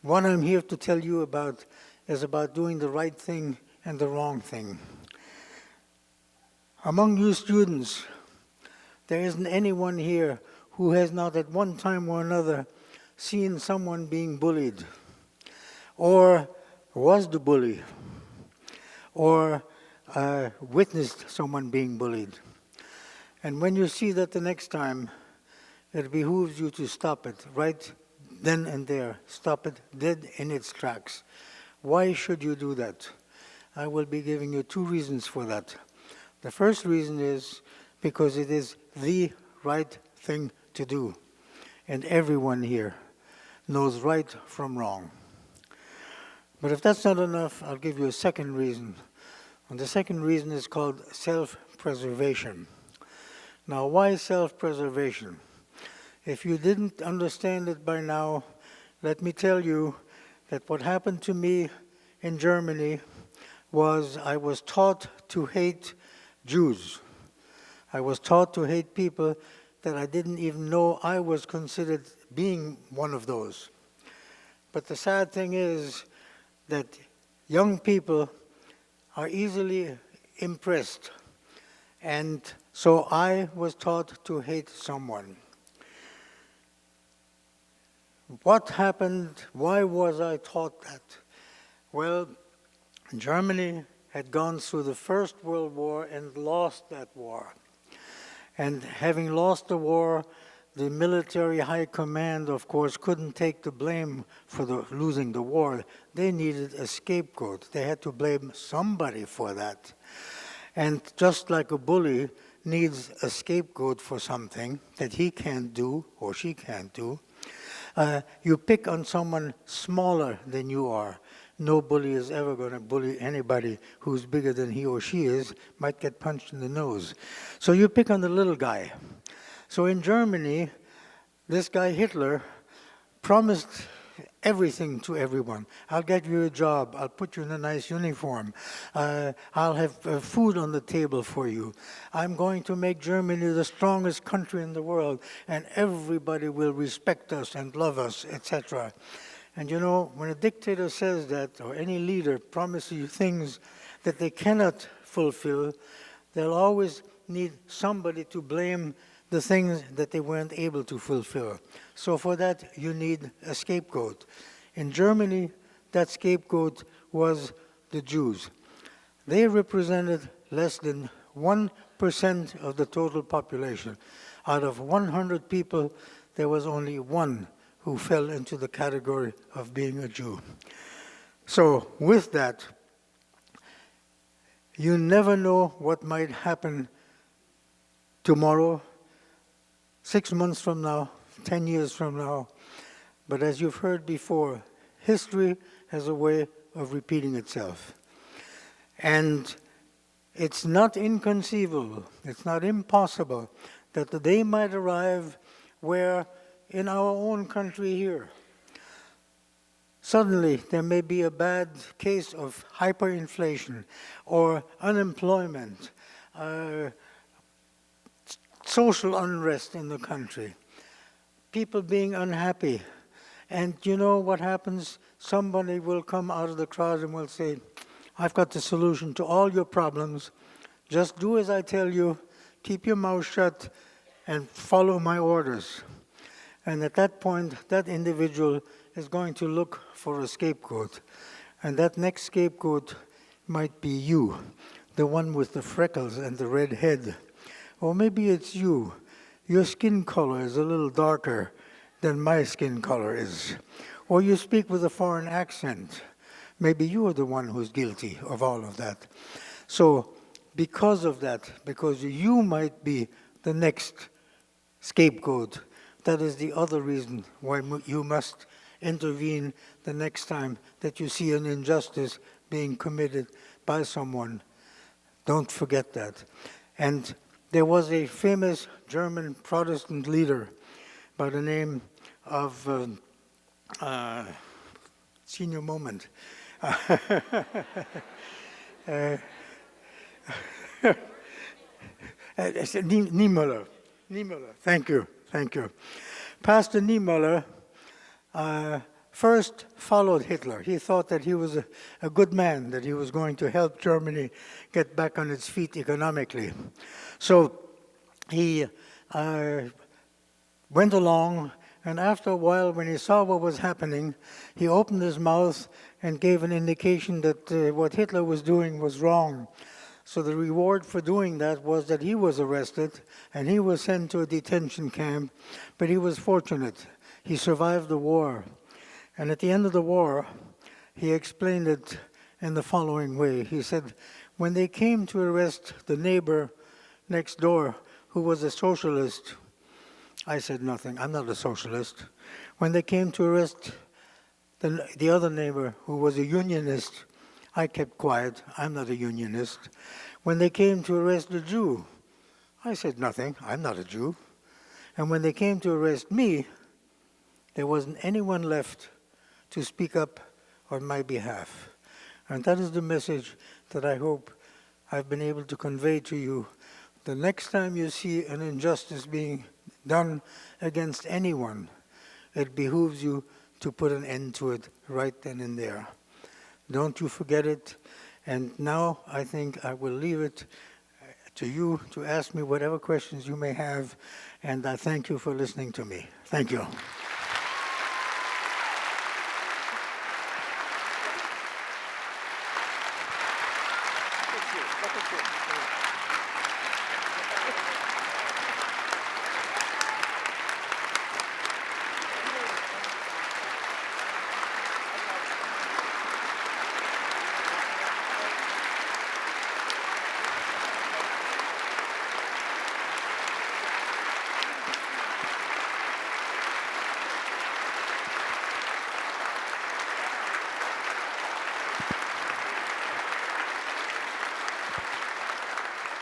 what I'm here to tell you about is about doing the right thing and the wrong thing. Among you students, there isn't anyone here who has not at one time or another seen someone being bullied, or was the bully, or witnessed someone being bullied. And when you see that the next time, it behooves you to stop it right then and there. Stop it dead in its tracks. Why should you do that? I will be giving you two reasons for that. The first reason is because it is the right thing to do. And everyone here knows right from wrong. But if that's not enough, I'll give you a second reason. And the second reason is called self-preservation. Now, why self-preservation? If you didn't understand it by now, let me tell you that what happened to me in Germany was I was taught to hate Jews. I was taught to hate people that I didn't even know I was considered being one of those. But the sad thing is that young people are easily impressed. And so I was taught to hate someone. What happened? Why was I taught that? Well, Germany had gone through the First World War and lost that war. And having lost the war, the military high command, of course, couldn't take the blame for losing the war. They needed a scapegoat. They had to blame somebody for that. And just like a bully needs a scapegoat for something that he can't do or she can't do, you pick on someone smaller than you are. No bully is ever going to bully anybody who's bigger than he or she is, might get punched in the nose. So you pick on the little guy. So in Germany, this guy Hitler promised everything to everyone. I'll get you a job. I'll put you in a nice uniform. I'll have food on the table for you. I'm going to make Germany the strongest country in the world, and everybody will respect us and love us, etc. And you know, when a dictator says that, or any leader promises you things that they cannot fulfill, they'll always need somebody to blame the things that they weren't able to fulfill. So for that, you need a scapegoat. In Germany, that scapegoat was the Jews. They represented less than 1% of the total population. Out of 100 people, there was only one who fell into the category of being a Jew. So with that, you never know what might happen tomorrow, 6 months from now, 10 years from now. But as you've heard before, history has a way of repeating itself. And it's not inconceivable, it's not impossible that the day might arrive where in our own country here, suddenly there may be a bad case of hyperinflation or unemployment, social unrest in the country, people being unhappy. And you know what happens? Somebody will come out of the crowd and will say, I've got the solution to all your problems. Just do as I tell you, keep your mouth shut, and follow my orders. And at that point, that individual is going to look for a scapegoat. And that next scapegoat might be you, the one with the freckles and the red head. Or maybe it's you. Your skin color is a little darker than my skin color is. Or you speak with a foreign accent. Maybe you are the one who's guilty of all of that. So because of that, because you might be the next scapegoat, that is the other reason why you must intervene the next time that you see an injustice being committed by someone. Don't forget that. And there was a famous German Protestant leader by the name of, senior moment, Niemöller. Thank you. Pastor Niemöller first followed Hitler. He thought that he was a good man, that he was going to help Germany get back on its feet economically. So he went along, and after a while, when he saw what was happening, he opened his mouth and gave an indication that what Hitler was doing was wrong. So the reward for doing that was that he was arrested, and he was sent to a detention camp, but he was fortunate. He survived the war. And at the end of the war, he explained it in the following way. He said, when they came to arrest the neighbor next door, who was a socialist, I said nothing. I'm not a socialist. When they came to arrest the other neighbor, who was a unionist, I kept quiet. I'm not a unionist. When they came to arrest the Jew, I said nothing. I'm not a Jew. And when they came to arrest me, there wasn't anyone left to speak up on my behalf. And that is the message that I hope I've been able to convey to you. The next time you see an injustice being done against anyone, it behooves you to put an end to it right then and there. Don't you forget it. And now I think I will leave it to you to ask me whatever questions you may have. And I thank you for listening to me. Thank you.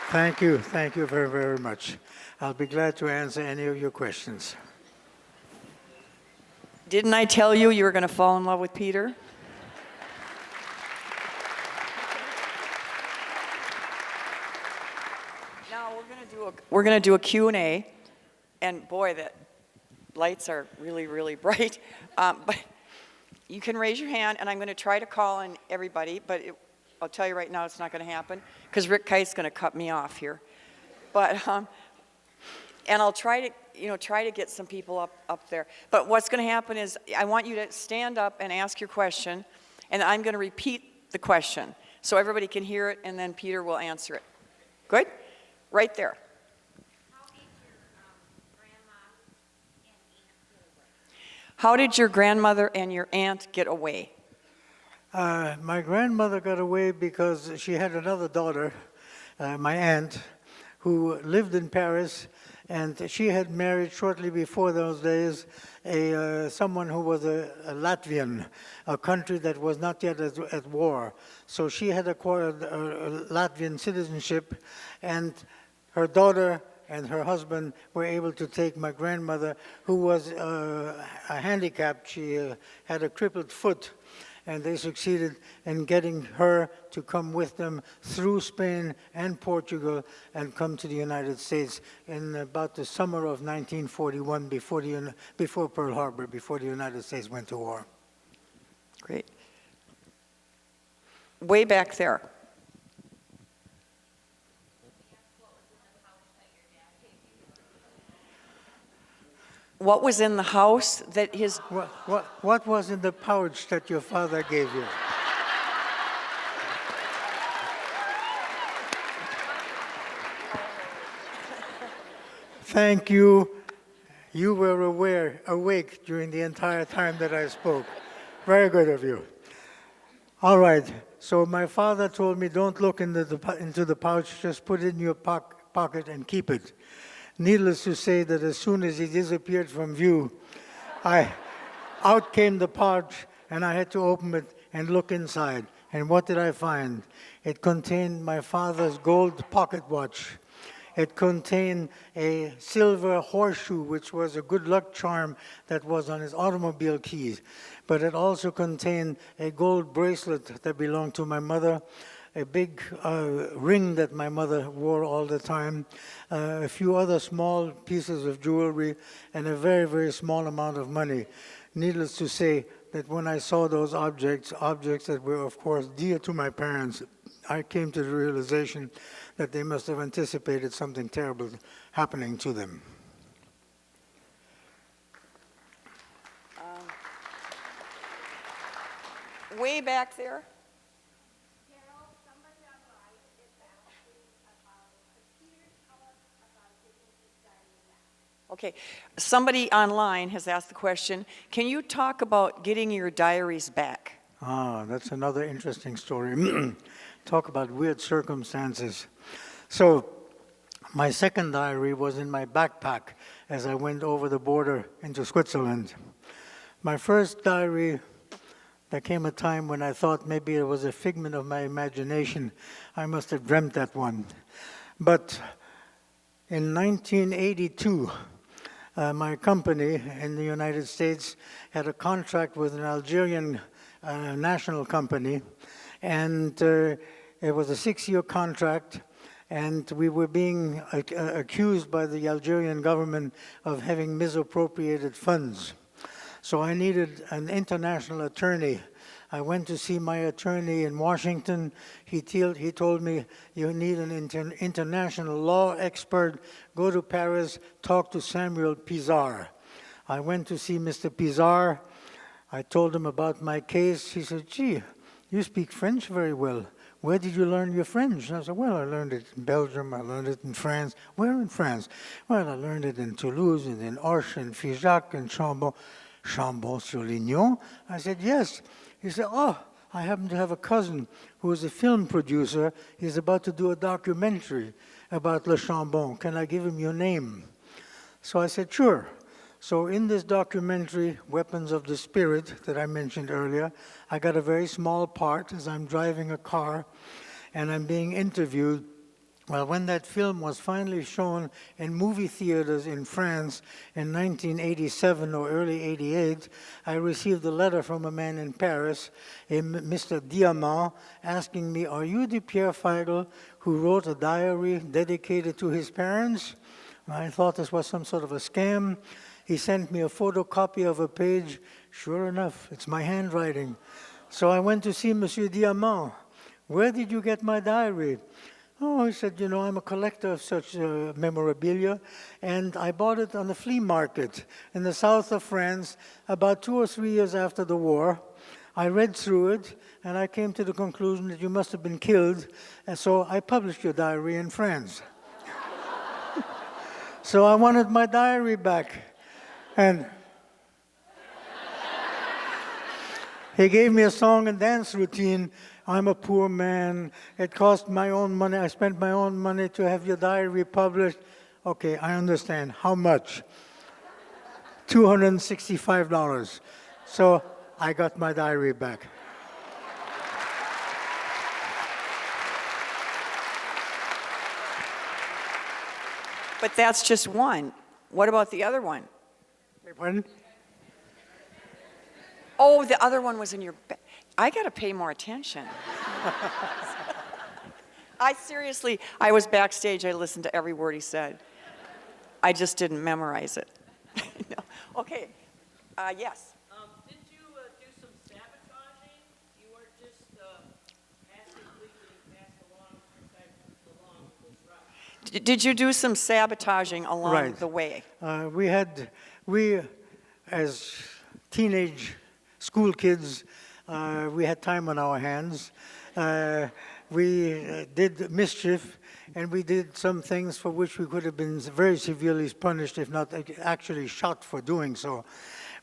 Thank you. Thank you very, very much. I'll be glad to answer any of your questions. Didn't I tell you you were going to fall in love with Peter? Now we're going to do a Q&A, and boy, the lights are really, really bright. But you can raise your hand, and I'm going to try to call on everybody, but I'll tell you right now it's not going to happen because Rick Kite's going to cut me off here. But and I'll try to get some people up there. But what's going to happen is I want you to stand up and ask your question, and I'm going to repeat the question so everybody can hear it, and then Peter will answer it. Good? Right there. How did your grandmother and your aunt get away? My grandmother got away because she had another daughter, my aunt, who lived in Paris, and she had married shortly before those days someone who was a Latvian, a country that was not yet at war. So she had acquired a Latvian citizenship, and her daughter and her husband were able to take my grandmother, who was handicapped. She had a crippled foot, and they succeeded in getting her to come with them through Spain and Portugal and come to the United States in about the summer of 1941, before Pearl Harbor, before the United States went to war. Great. Way back there. What was in the house that his... What was in the pouch that your father gave you? Thank you. You were awake during the entire time that I spoke. Very good of you. All right. So my father told me, don't look into the pouch, just put it in your pocket and keep it. Needless to say that as soon as he disappeared from view, out came the pouch, and I had to open it and look inside. And what did I find? It contained my father's gold pocket watch. It contained a silver horseshoe, which was a good luck charm that was on his automobile keys. But it also contained a gold bracelet that belonged to my mother, a big ring that my mother wore all the time, a few other small pieces of jewelry, and a very, very small amount of money. Needless to say that when I saw those objects that were, of course, dear to my parents, I came to the realization that they must have anticipated something terrible happening to them. Way back there. Okay, somebody online has asked the question, can you talk about getting your diaries back? Ah, that's another interesting story. Talk about weird circumstances. So, my second diary was in my backpack as I went over the border into Switzerland. My first diary, there came a time when I thought maybe it was a figment of my imagination. I must have dreamt that one. But in 1982, my company in the United States had a contract with an Algerian national company, and it was a 6-year contract, and we were being accused by the Algerian government of having misappropriated funds. So I needed an international attorney. I went to see my attorney in Washington. He told me, you need an international law expert. Go to Paris, talk to Samuel Pizarre. I went to see Mr. Pizarre. I told him about my case. He said, gee, you speak French very well. Where did you learn your French? And I said, well, I learned it in Belgium, I learned it in France. Where in France? Well, I learned it in Toulouse, and in Auch, and Figeac, and Chambon-sur-Lignon. I said, yes. He said, oh, I happen to have a cousin who is a film producer. He's about to do a documentary about Le Chambon. Can I give him your name? So I said, sure. So in this documentary, Weapons of the Spirit, that I mentioned earlier, I got a very small part as I'm driving a car, and I'm being interviewed Well, when that film was finally shown in movie theaters in France in 1987 or early 88, I received a letter from a man in Paris, Mr. Diamant, asking me, "Are you the Pierre Feigl who wrote a diary dedicated to his parents?" I thought this was some sort of a scam. He sent me a photocopy of a page. Sure enough, it's my handwriting. So I went to see Monsieur Diamant. "Where did you get my diary?" "Oh," he said, "you know, I'm a collector of such memorabilia, and I bought it on the flea market in the south of France about 2 or 3 years after the war. I read through it, and I came to the conclusion that you must have been killed, and so I published your diary in France." So I wanted my diary back, and he gave me a song and dance routine. "I'm a poor man. It cost my own money. I spent my own money to have your diary published." Okay, I understand. How much? $265. So I got my diary back. But that's just one. What about the other one? Pardon? Oh, the other one was in your bag. I got to pay more attention. I was backstage. I listened to every word he said. I just didn't memorize it. No. Okay. Yes. Did you do some sabotaging? You weren't just passively being passed along this route? Did you do some sabotaging along the way? We, as teenage school kids, we had time on our hands. We did mischief, and we did some things for which we could have been very severely punished, if not actually shot for doing so.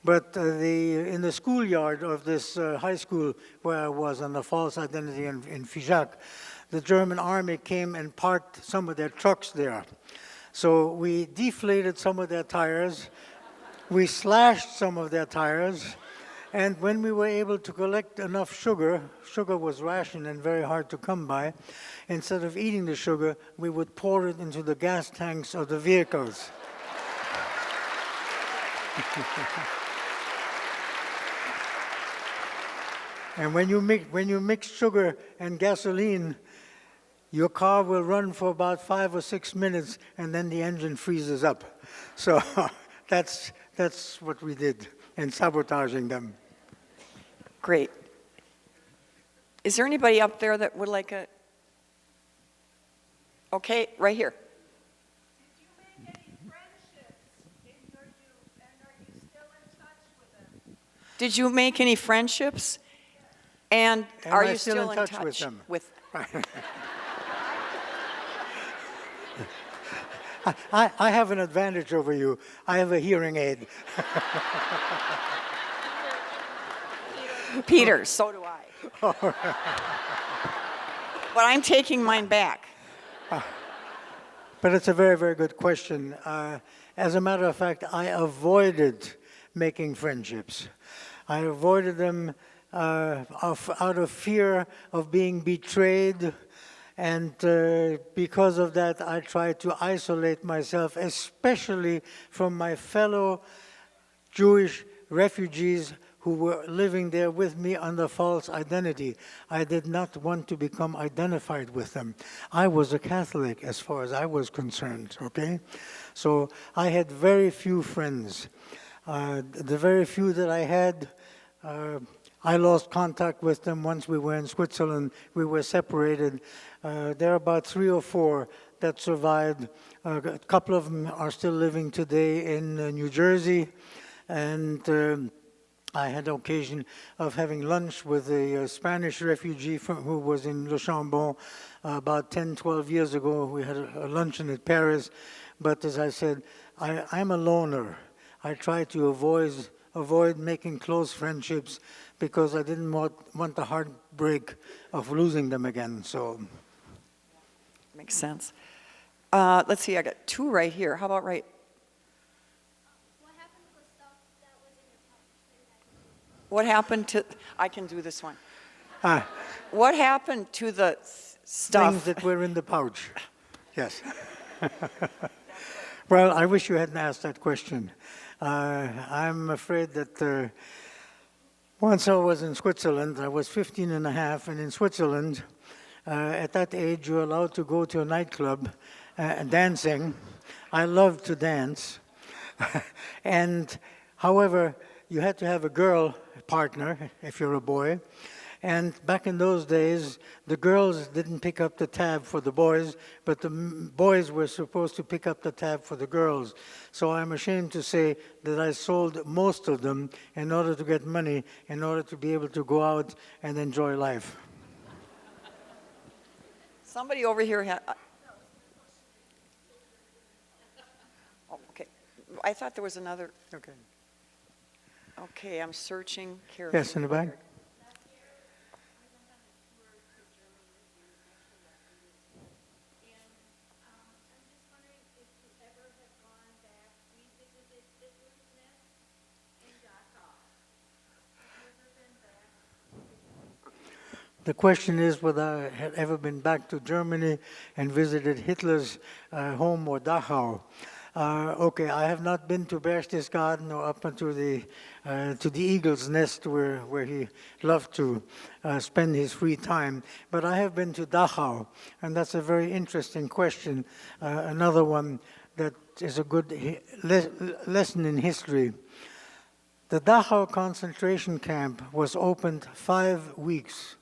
But in the schoolyard of this high school where I was on the false identity in Feigl, the German army came and parked some of their trucks there. So we deflated some of their tires, we slashed some of their tires, and when we were able to collect enough sugar was rationed and very hard to come by, instead of eating the sugar, we would pour it into the gas tanks of the vehicles. And when you mix sugar and gasoline, your car will run for about 5 or 6 minutes, and then the engine freezes up. So that's what we did in sabotaging them. Great. Is there anybody up there that would like a? Okay, right here. Did you make any friendships in your youth, and are you still in touch with them? Did you make any friendships? And are you still in touch with them? I have an advantage over you. I have a hearing aid. Peter, so do I. But I'm taking mine back. But it's a very, very good question. As a matter of fact, I avoided making friendships. I avoided them out of fear of being betrayed. And because of that, I tried to isolate myself, especially from my fellow Jewish refugees who were living there with me under false identity. I did not want to become identified with them. I was a Catholic as far as I was concerned, okay? So I had very few friends. The very few that I had, I lost contact with them once we were in Switzerland. We were separated. There are about 3 or 4 that survived. A couple of them are still living today in New Jersey. And I had the occasion of having lunch with a Spanish refugee who was in Le Chambon about 10, 12 years ago. We had a luncheon at Paris. But as I said, I'm a loner. I try to avoid making close friendships because I didn't want the heartbreak of losing them again. So Makes sense. Let's see, I got 2 right here. How about right? What happened to, I can do this one. What happened to the stuff? Things that were in the pouch. Yes. Well, I wish you hadn't asked that question. I'm afraid that once I was in Switzerland, I was 15 and a half, and in Switzerland, at that age, you're allowed to go to a nightclub dancing. I loved to dance. And however, you had to have a girl partner if you're a boy. And back in those days, the girls didn't pick up the tab for the boys, but the boys were supposed to pick up the tab for the girls. So I'm ashamed to say that I sold most of them in order to get money, in order to be able to go out and enjoy life. Somebody over here had... Oh, okay. I thought there was another... Okay. Okay, I'm searching carefully. Yes, in the back. The question is whether I had ever been back to Germany and visited Hitler's home or Dachau. Okay, I have not been to Berchtesgaden or up to the Eagle's Nest where he loved to spend his free time, but I have been to Dachau, and that's a very interesting question. Another one that is a good lesson in history. The Dachau concentration camp was opened 5 weeks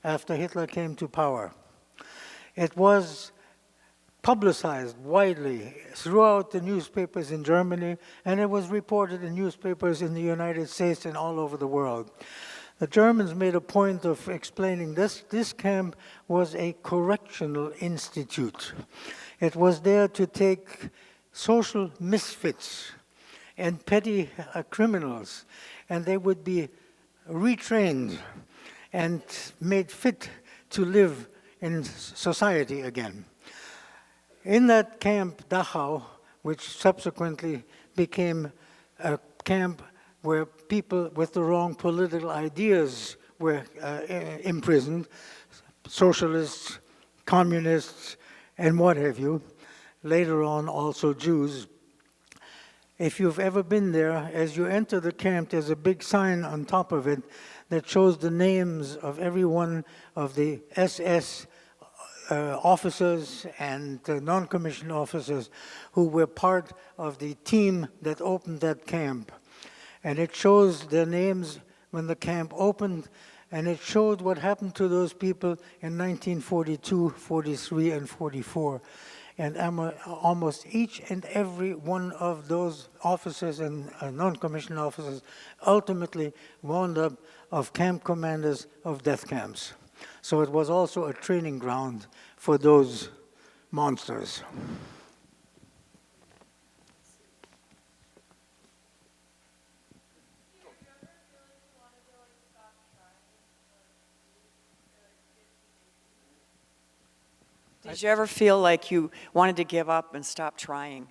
after Hitler came to power. It was publicized widely throughout the newspapers in Germany, and it was reported in newspapers in the United States and all over the world. The Germans made a point of explaining this camp was a correctional institute. It was there to take social misfits and petty criminals, and they would be retrained and made fit to live in society again. In that camp, Dachau, which subsequently became a camp where people with the wrong political ideas were imprisoned, socialists, communists, and what have you, later on also Jews. If you've ever been there, as you enter the camp, there's a big sign on top of it that shows the names of every one of the SS officers and non-commissioned officers who were part of the team that opened that camp. And it shows their names when the camp opened, and it showed what happened to those people in 1942, 43, and 44. And almost each and every one of those officers and non-commissioned officers ultimately wound up of camp commanders of death camps. So it was also a training ground for those monsters. Did you ever feel like you wanted to give up and stop trying?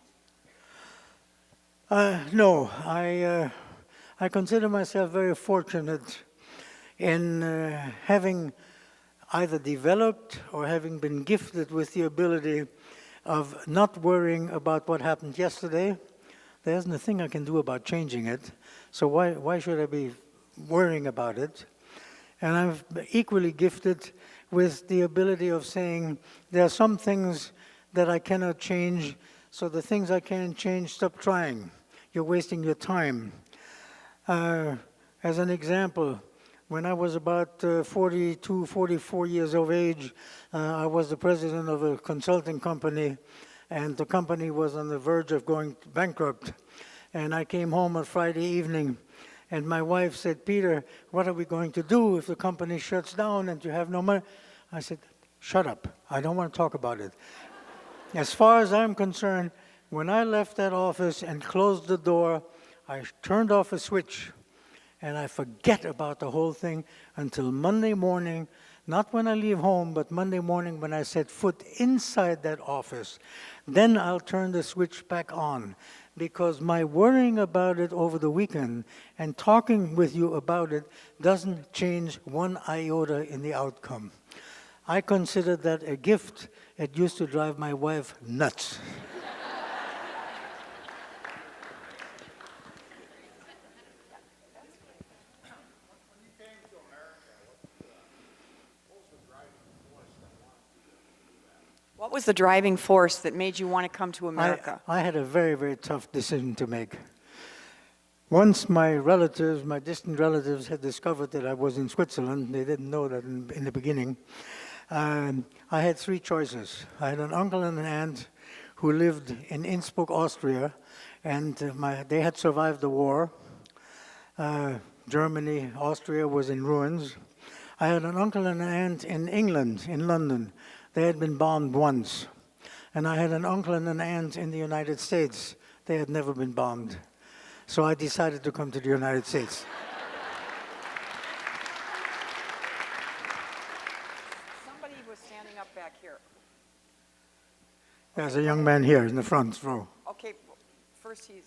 No, I consider myself very fortunate in having either developed or having been gifted with the ability of not worrying about what happened yesterday. There isn't a thing I can do about changing it, so why should I be worrying about it? And I'm equally gifted with the ability of saying there are some things that I cannot change, so the things I can't change, stop trying. You're wasting your time. As an example, when I was about 42, 44 years of age, I was the president of a consulting company, and the company was on the verge of going bankrupt. And I came home on Friday evening, and my wife said, "Peter, what are we going to do if the company shuts down and you have no money?" I said, "Shut up. I don't want to talk about it." As far as I'm concerned, when I left that office and closed the door, I turned off a switch, and I forget about the whole thing until Monday morning, not when I leave home, but Monday morning when I set foot inside that office. Then I'll turn the switch back on, because my worrying about it over the weekend and talking with you about it doesn't change one iota in the outcome. I consider that a gift. It used to drive my wife nuts. What was the driving force that made you want to come to America? I had a very, very tough decision to make. Once my relatives, my distant relatives, had discovered that I was in Switzerland, they didn't know that in the beginning, I had three choices. I had an uncle and an aunt who lived in Innsbruck, Austria, and they had survived the war. Germany, Austria was in ruins. I had an uncle and an aunt in England, in London. They had been bombed once. And I had an uncle and an aunt in the United States. They had never been bombed. So I decided to come to the United States. Somebody was standing up back here. There's a young man here in the front row. Okay, first he's...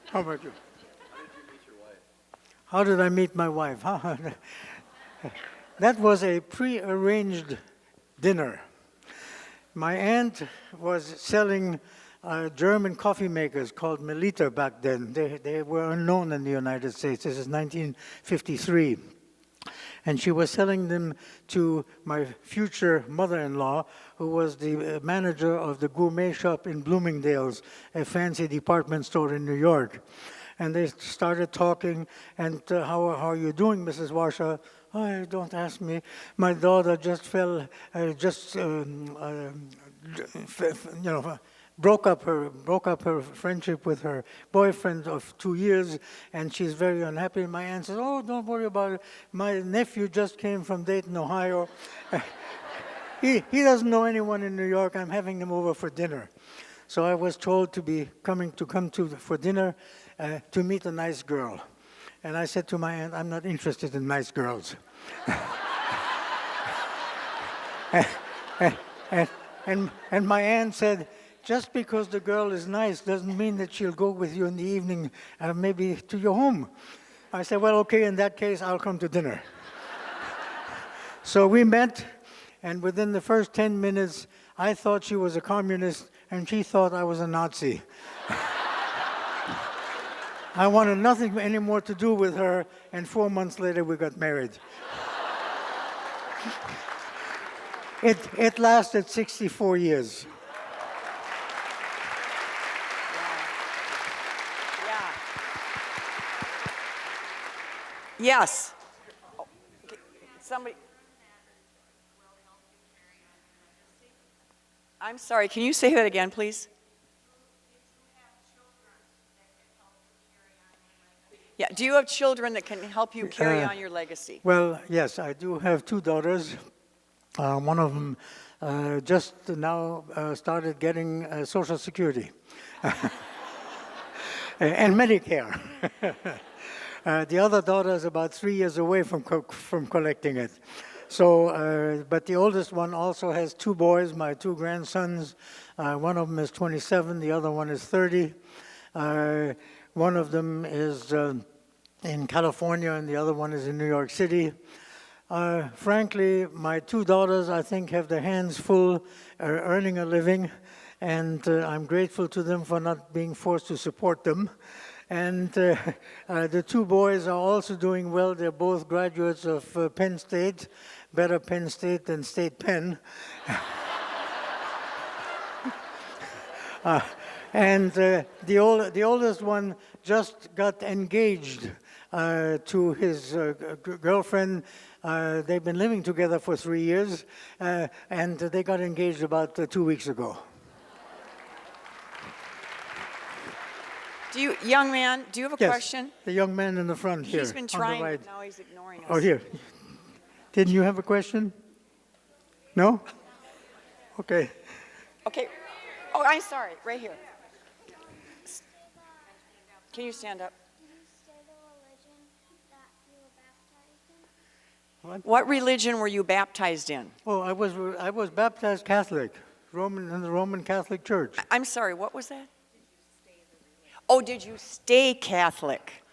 How about you? How did I meet my wife? That was a pre-arranged dinner. My aunt was selling German coffee makers called Melita back then. They were unknown in the United States. This is 1953. And she was selling them to my future mother-in-law, who was the manager of the gourmet shop in Bloomingdale's, a fancy department store in New York. And they started talking, and how are you doing, Mrs. Washer? Oh, don't ask me. My daughter just broke up her friendship with her boyfriend of 2 years, and she's very unhappy. My aunt says, oh, don't worry about it. My nephew just came from Dayton, Ohio. He doesn't know anyone in New York. I'm having them over for dinner. So I was told to come for dinner to meet a nice girl. And I said to my aunt, I'm not interested in nice girls. and my aunt said, just because the girl is nice doesn't mean that she'll go with you in the evening, maybe to your home. I said, well, okay, in that case, I'll come to dinner. So we met, and within the first 10 minutes, I thought she was a communist, and she thought I was a Nazi. I wanted nothing anymore to do with her, and 4 months later, we got married. It lasted 64 years. Yeah. Yes. Oh, okay. Somebody. I'm sorry, can you say that again, please? Yeah, do you have children that can help you carry on your legacy? Well, yes, I do have two daughters. One of them just now started getting Social Security and Medicare. The other daughter is about 3 years away from collecting it. So, but the oldest one also has two boys, my two grandsons. One of them is 27, the other one is 30. One of them is in California, and the other one is in New York City. Frankly, my two daughters, I think, have their hands full earning a living, and I'm grateful to them for not being forced to support them. And the two boys are also doing well. They're both graduates of Penn State, better Penn State than State Penn. And the oldest one just got engaged to his girlfriend. They've been living together for 3 years, and they got engaged about 2 weeks ago. Young man, do you have a question? The young man in the front here. He's been on the trying, right. but now he's ignoring us. Oh, here. Didn't you have a question? No? Okay. Okay. Oh, I'm sorry, right here. Can you stand up? Did you say the religion that you were baptized in? What religion were you baptized in? Oh, I was baptized Catholic, in the Roman Catholic Church. I'm sorry, what was that? Oh, did you stay Catholic?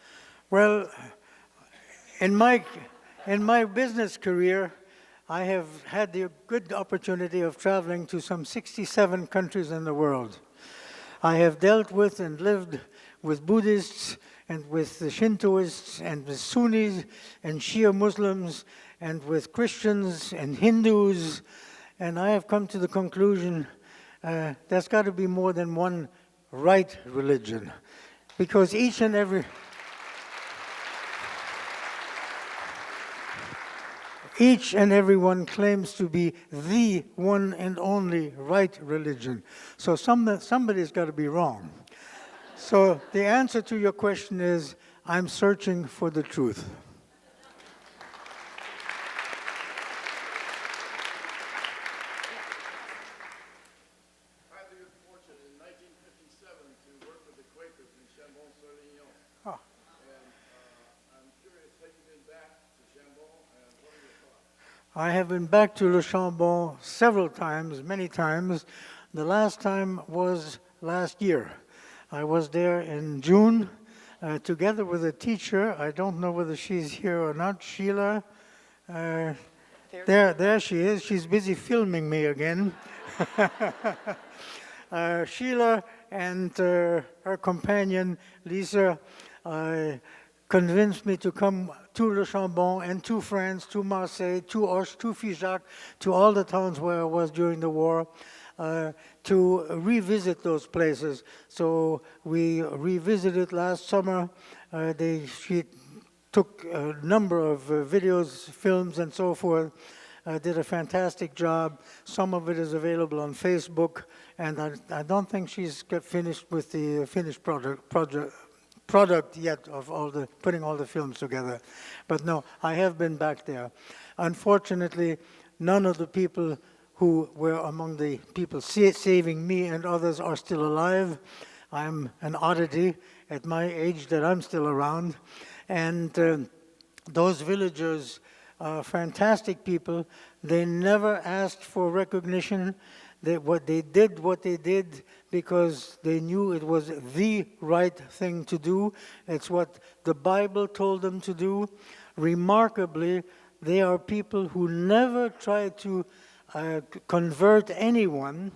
Well, in my In my business career, I have had the good opportunity of traveling to some 67 countries in the world. I have dealt with and lived with Buddhists and with the Shintoists and with Sunnis and Shia Muslims and with Christians and Hindus, and I have come to the conclusion there's got to be more than one right religion, because each and every one claims to be the one and only right religion. So somebody's got to be wrong. So the answer to your question is, I'm searching for the truth. I had the good fortune in 1957 to work with the Quakers in Chambon-sur-Lignon. Oh. And I'm curious, have you been back to Chambon, and what are your thoughts? I have been back to Le Chambon several times, many times. The last time was last year. I was there in June together with a teacher. I don't know whether she's here or not. Sheila. There she is. She's busy filming me again. Sheila and her companion, Lisa, convinced me to come to Le Chambon and to France, to Marseille, to Auch, to Figeac, to all the towns where I was during the war, to revisit those places. So we revisited last summer. She took a number of videos, films, and so forth. Did a fantastic job. Some of it is available on Facebook, and I don't think she's finished with the finished product yet of putting all the films together. But no, I have been back there. Unfortunately, none of the people who were among the people saving me and others are still alive. I'm an oddity at my age that I'm still around. And those villagers are fantastic people. They never asked for recognition. What they did because they knew it was the right thing to do. It's what the Bible told them to do. Remarkably, they are people who never tried to convert anyone,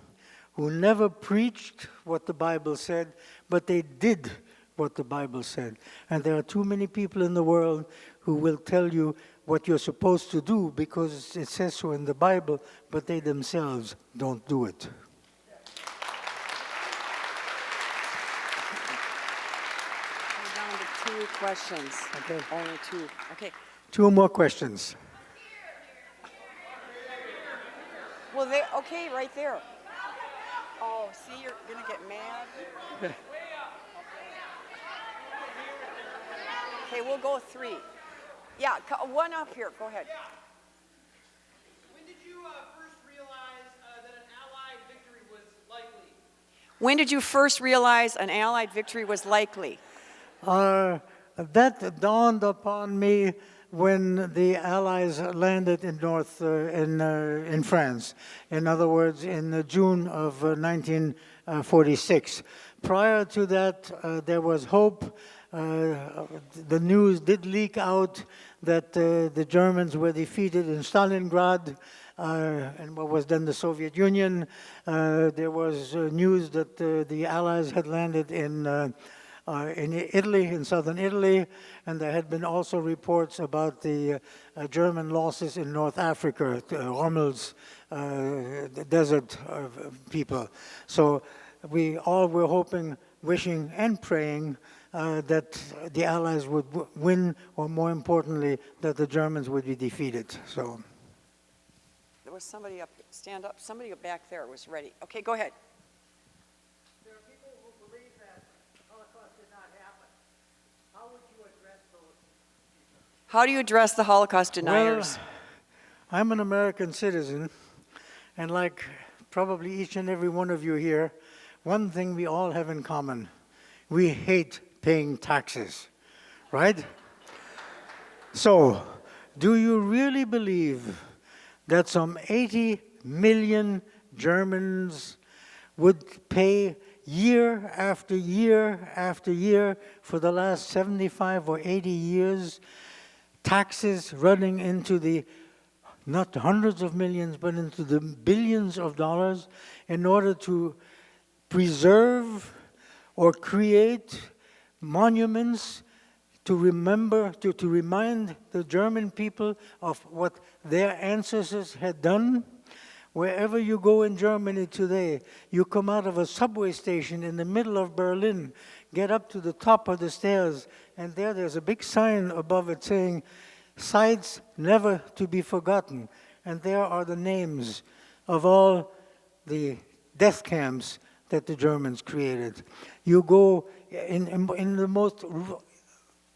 who never preached what the Bible said, but they did what the Bible said. And there are too many people in the world who will tell you what you're supposed to do because it says so in the Bible, but they themselves don't do it. We're down to 2 questions. Okay. Only 2. Okay. 2 more questions. Well, okay, right there. Oh, see, you're going to get mad. Okay, we'll go 3. Yeah, 1 up here. Go ahead. When did you first realize that an Allied victory was likely? When did you first realize an Allied victory was likely? That dawned upon me when the Allies landed in France. In other words, in June of 1946. Prior to that, there was hope. The news did leak out that the Germans were defeated in Stalingrad and what was then the Soviet Union. There was news that the Allies had landed in Italy, in southern Italy, and there had been also reports about the German losses in North Africa, Rommel's the desert people. So we all were hoping, wishing, and praying that the Allies would win, or more importantly, that the Germans would be defeated. So There was somebody up. Stand up. Somebody back there was ready. Okay, go ahead. There are people who believe that the Holocaust did not happen. How would you address those people? How do you address the Holocaust deniers? Well, I'm an American citizen, and like probably each and every one of you here, one thing we all have in common: we hate paying taxes, right? So, do you really believe that some 80 million Germans would pay year after year after year for the last 75 or 80 years taxes running into the, not hundreds of millions, but into the billions of dollars in order to preserve or create monuments to remember, to remind the German people of what their ancestors had done. Wherever you go in Germany today, you come out of a subway station in the middle of Berlin, get up to the top of the stairs, and there's a big sign above it saying, "Sites never to be forgotten." And there are the names of all the death camps that the Germans created. You go in the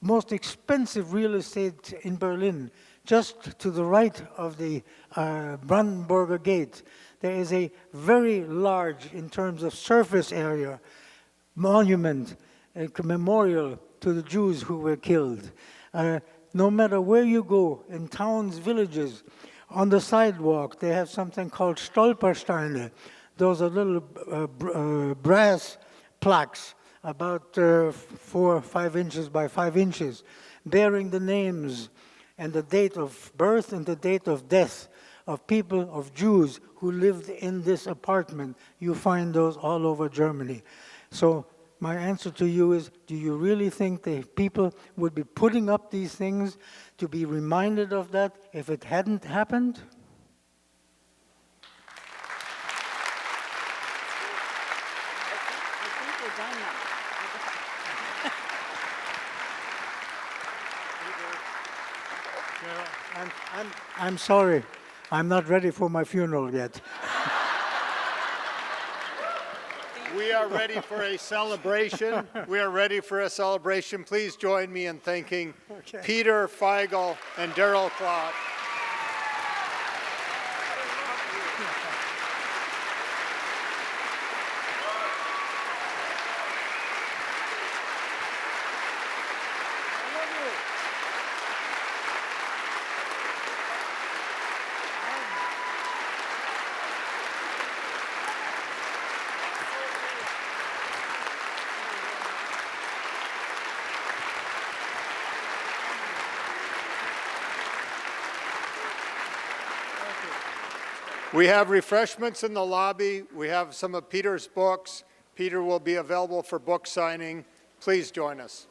most expensive real estate in Berlin, just to the right of the Brandenburger Gate, there is a very large, in terms of surface area, monument, a memorial to the Jews who were killed. No matter where you go, in towns, villages, on the sidewalk, they have something called Stolpersteine. Those are little brass plaques about 4 or 5 inches by 5 inches, bearing the names and the date of birth and the date of death of people, of Jews who lived in this apartment. You find those all over Germany. So my answer to you is, do you really think the people would be putting up these things to be reminded of that if it hadn't happened? I think we're done now. I'm sorry. I'm not ready for my funeral yet. We are ready for a celebration. We are ready for a celebration. Please join me in thanking Peter Feigl and Daryl Clark. We have refreshments in the lobby. We have some of Peter's books. Peter will be available for book signing. Please join us.